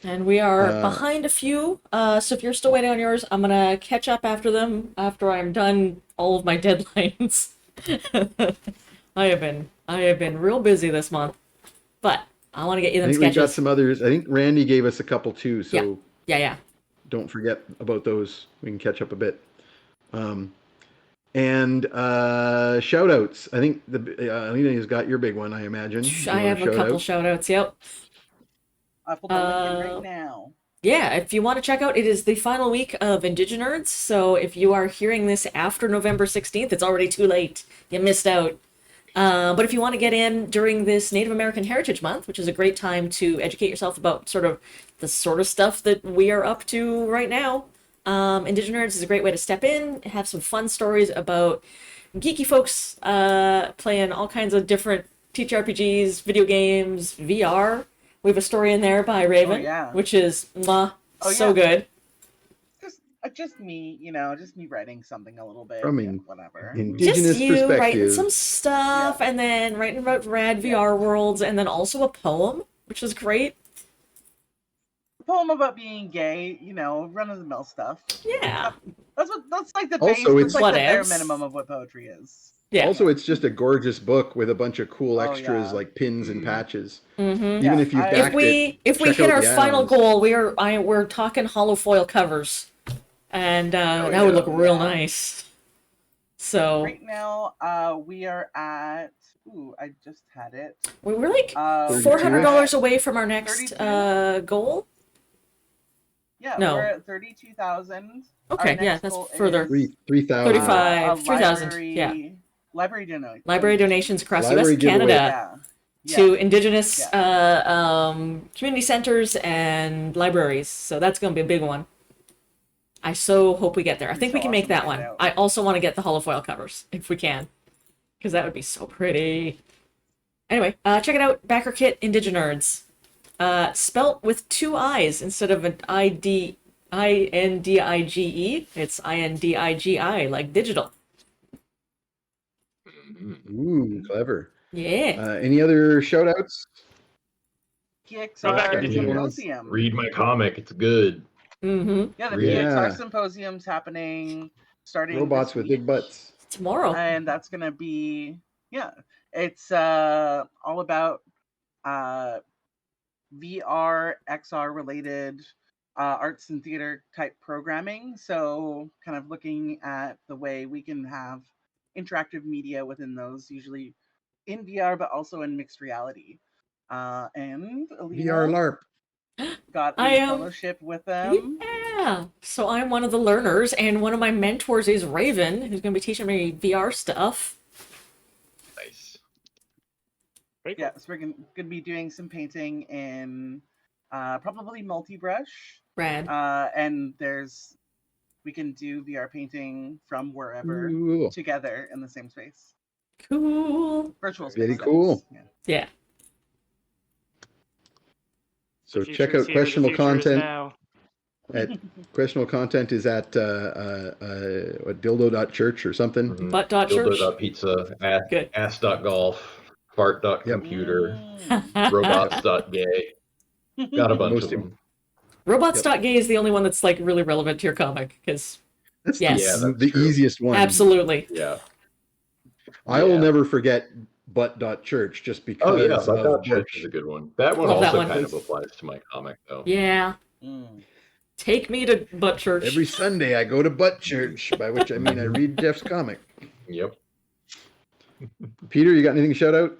And we are behind a few, so if you're still waiting on yours, I'm gonna catch up after them after I'm done all of my deadlines. I have been real busy this month, but I want to get you them sketches. sketches. We got some others. I think Randy gave us a couple too, so yeah. Don't forget about those. We can catch up a bit. And shout outs. I think Alina has got your big one, I imagine. I have a couple shout outs, yep. I'll put the link in right now. Yeah, if you want to check out, it is the final week of Indigenerds, so if you are hearing this after November 16th, it's already too late. You missed out. But if you want to get in during this Native American Heritage Month, which is a great time to educate yourself about the sort of stuff that we are up to right now, Indigenerds is a great way to step in, have some fun stories about geeky folks playing all kinds of different TTRPGs, video games, VR. We have a story in there by Raven, which is so good. Just me, just me writing something a little bit, from whatever. Indigenous just you perspective. Writing some stuff, and then writing about rad VR worlds, and then also a poem, which is great. A poem about being gay, run-of-the-mill stuff. Yeah, that's like the base. Also, it's like the bare minimum of what poetry is. Yeah. Also, it's just a gorgeous book with a bunch of cool extras like pins and patches. Mm-hmm. Even if you backed if we hit our final goal, we're talking hollow foil covers. And that would look real nice. So right now, we are at. Ooh, I just had it. We're like $400 away from our next goal. Yeah, we're at 32,000. Okay, that's further. 3,000. 3,000. Yeah. Library donations across U.S. and Canada to Indigenous community centers and libraries. So that's going to be a big one. I so hope we get there. I think we can make that one. I also want to get the holofoil covers, if we can. Because that would be so pretty. Anyway, check it out. Backer Kit Indigenerds. Spelt with two I's instead of an I-N-D-I-G-E. It's I-N-D-I-G-I, like digital. Ooh, clever. Yeah. Any other shout-outs? PXR Symposium. Read my comic. It's good. Mm-hmm. Yeah, the PXR Symposium's happening starting Robots with big butts. Tomorrow. And that's going to be, it's all about VR, XR related arts and theater type programming. So kind of looking at the way we can have interactive media within those, usually in VR, but also in mixed reality. And Alina VR LARP. Got a fellowship with them. Yeah. So I'm one of the learners, and one of my mentors is Raven, who's going to be teaching me VR stuff. Nice. Very Yeah, cool. so we're gonna be doing some painting in probably multi-brush. Rad. And we can do VR painting from wherever Cool. together in the same space. Cool. Virtual space. Very that cool. is, yeah. Yeah. So The check future is out here, the questionable future is content. now. Questionable content is at dildo.church or something. Mhm. Butt.church. Dildo.pizza, Good. ass.golf, fart.computer, Mm. robots.gay. Got a bunch Most of them. Robots.gay is the only one that's like really relevant to your comic, because That's yes. the easiest one. Absolutely. Yeah. I will never forget butt.church just because Oh yeah, of butt.church Bush. is a good one. That one Love that also one. kind of applies to my comic though. Yeah. Mm. Take me to butt church. Every Sunday I go to butt church, by which I mean I read Jeff's comic. Yep. Peter, you got anything to shout out?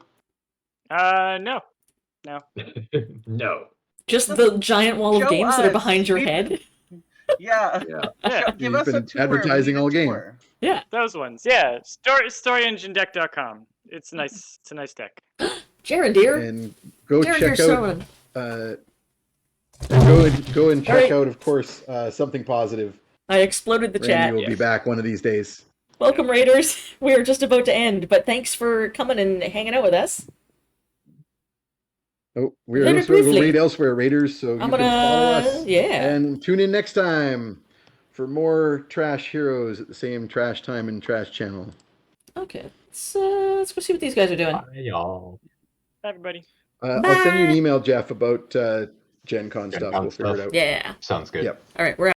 No. No. Just the giant wall of Show games that are us. behind your head. Yeah. Yeah. Give He's us a been tour. advertising We need a all game. tour. Yeah. Those ones. Yeah. Storyenginedeck.com. It's nice. It's a nice deck. Jared, dear. And go Jared, check you're out so... go and check right. out, of course, Something Positive. I exploded the Randy chat. will be back one of these days. Welcome, Raiders. We are just about to end, but thanks for coming and hanging out with us. Oh, we're Very also going to briefly. read elsewhere, Raiders, so you can follow us. Yeah. And tune in next time for more Trash Heroes at the same trash time and trash channel. Okay. Let's go see what these guys are doing. Bye, y'all. Bye, everybody. I'll send you an email, Jeff, about Gen Con stuff. Con We'll figure it stuff. out. Yeah. Sounds good. Yep. All right, we're out.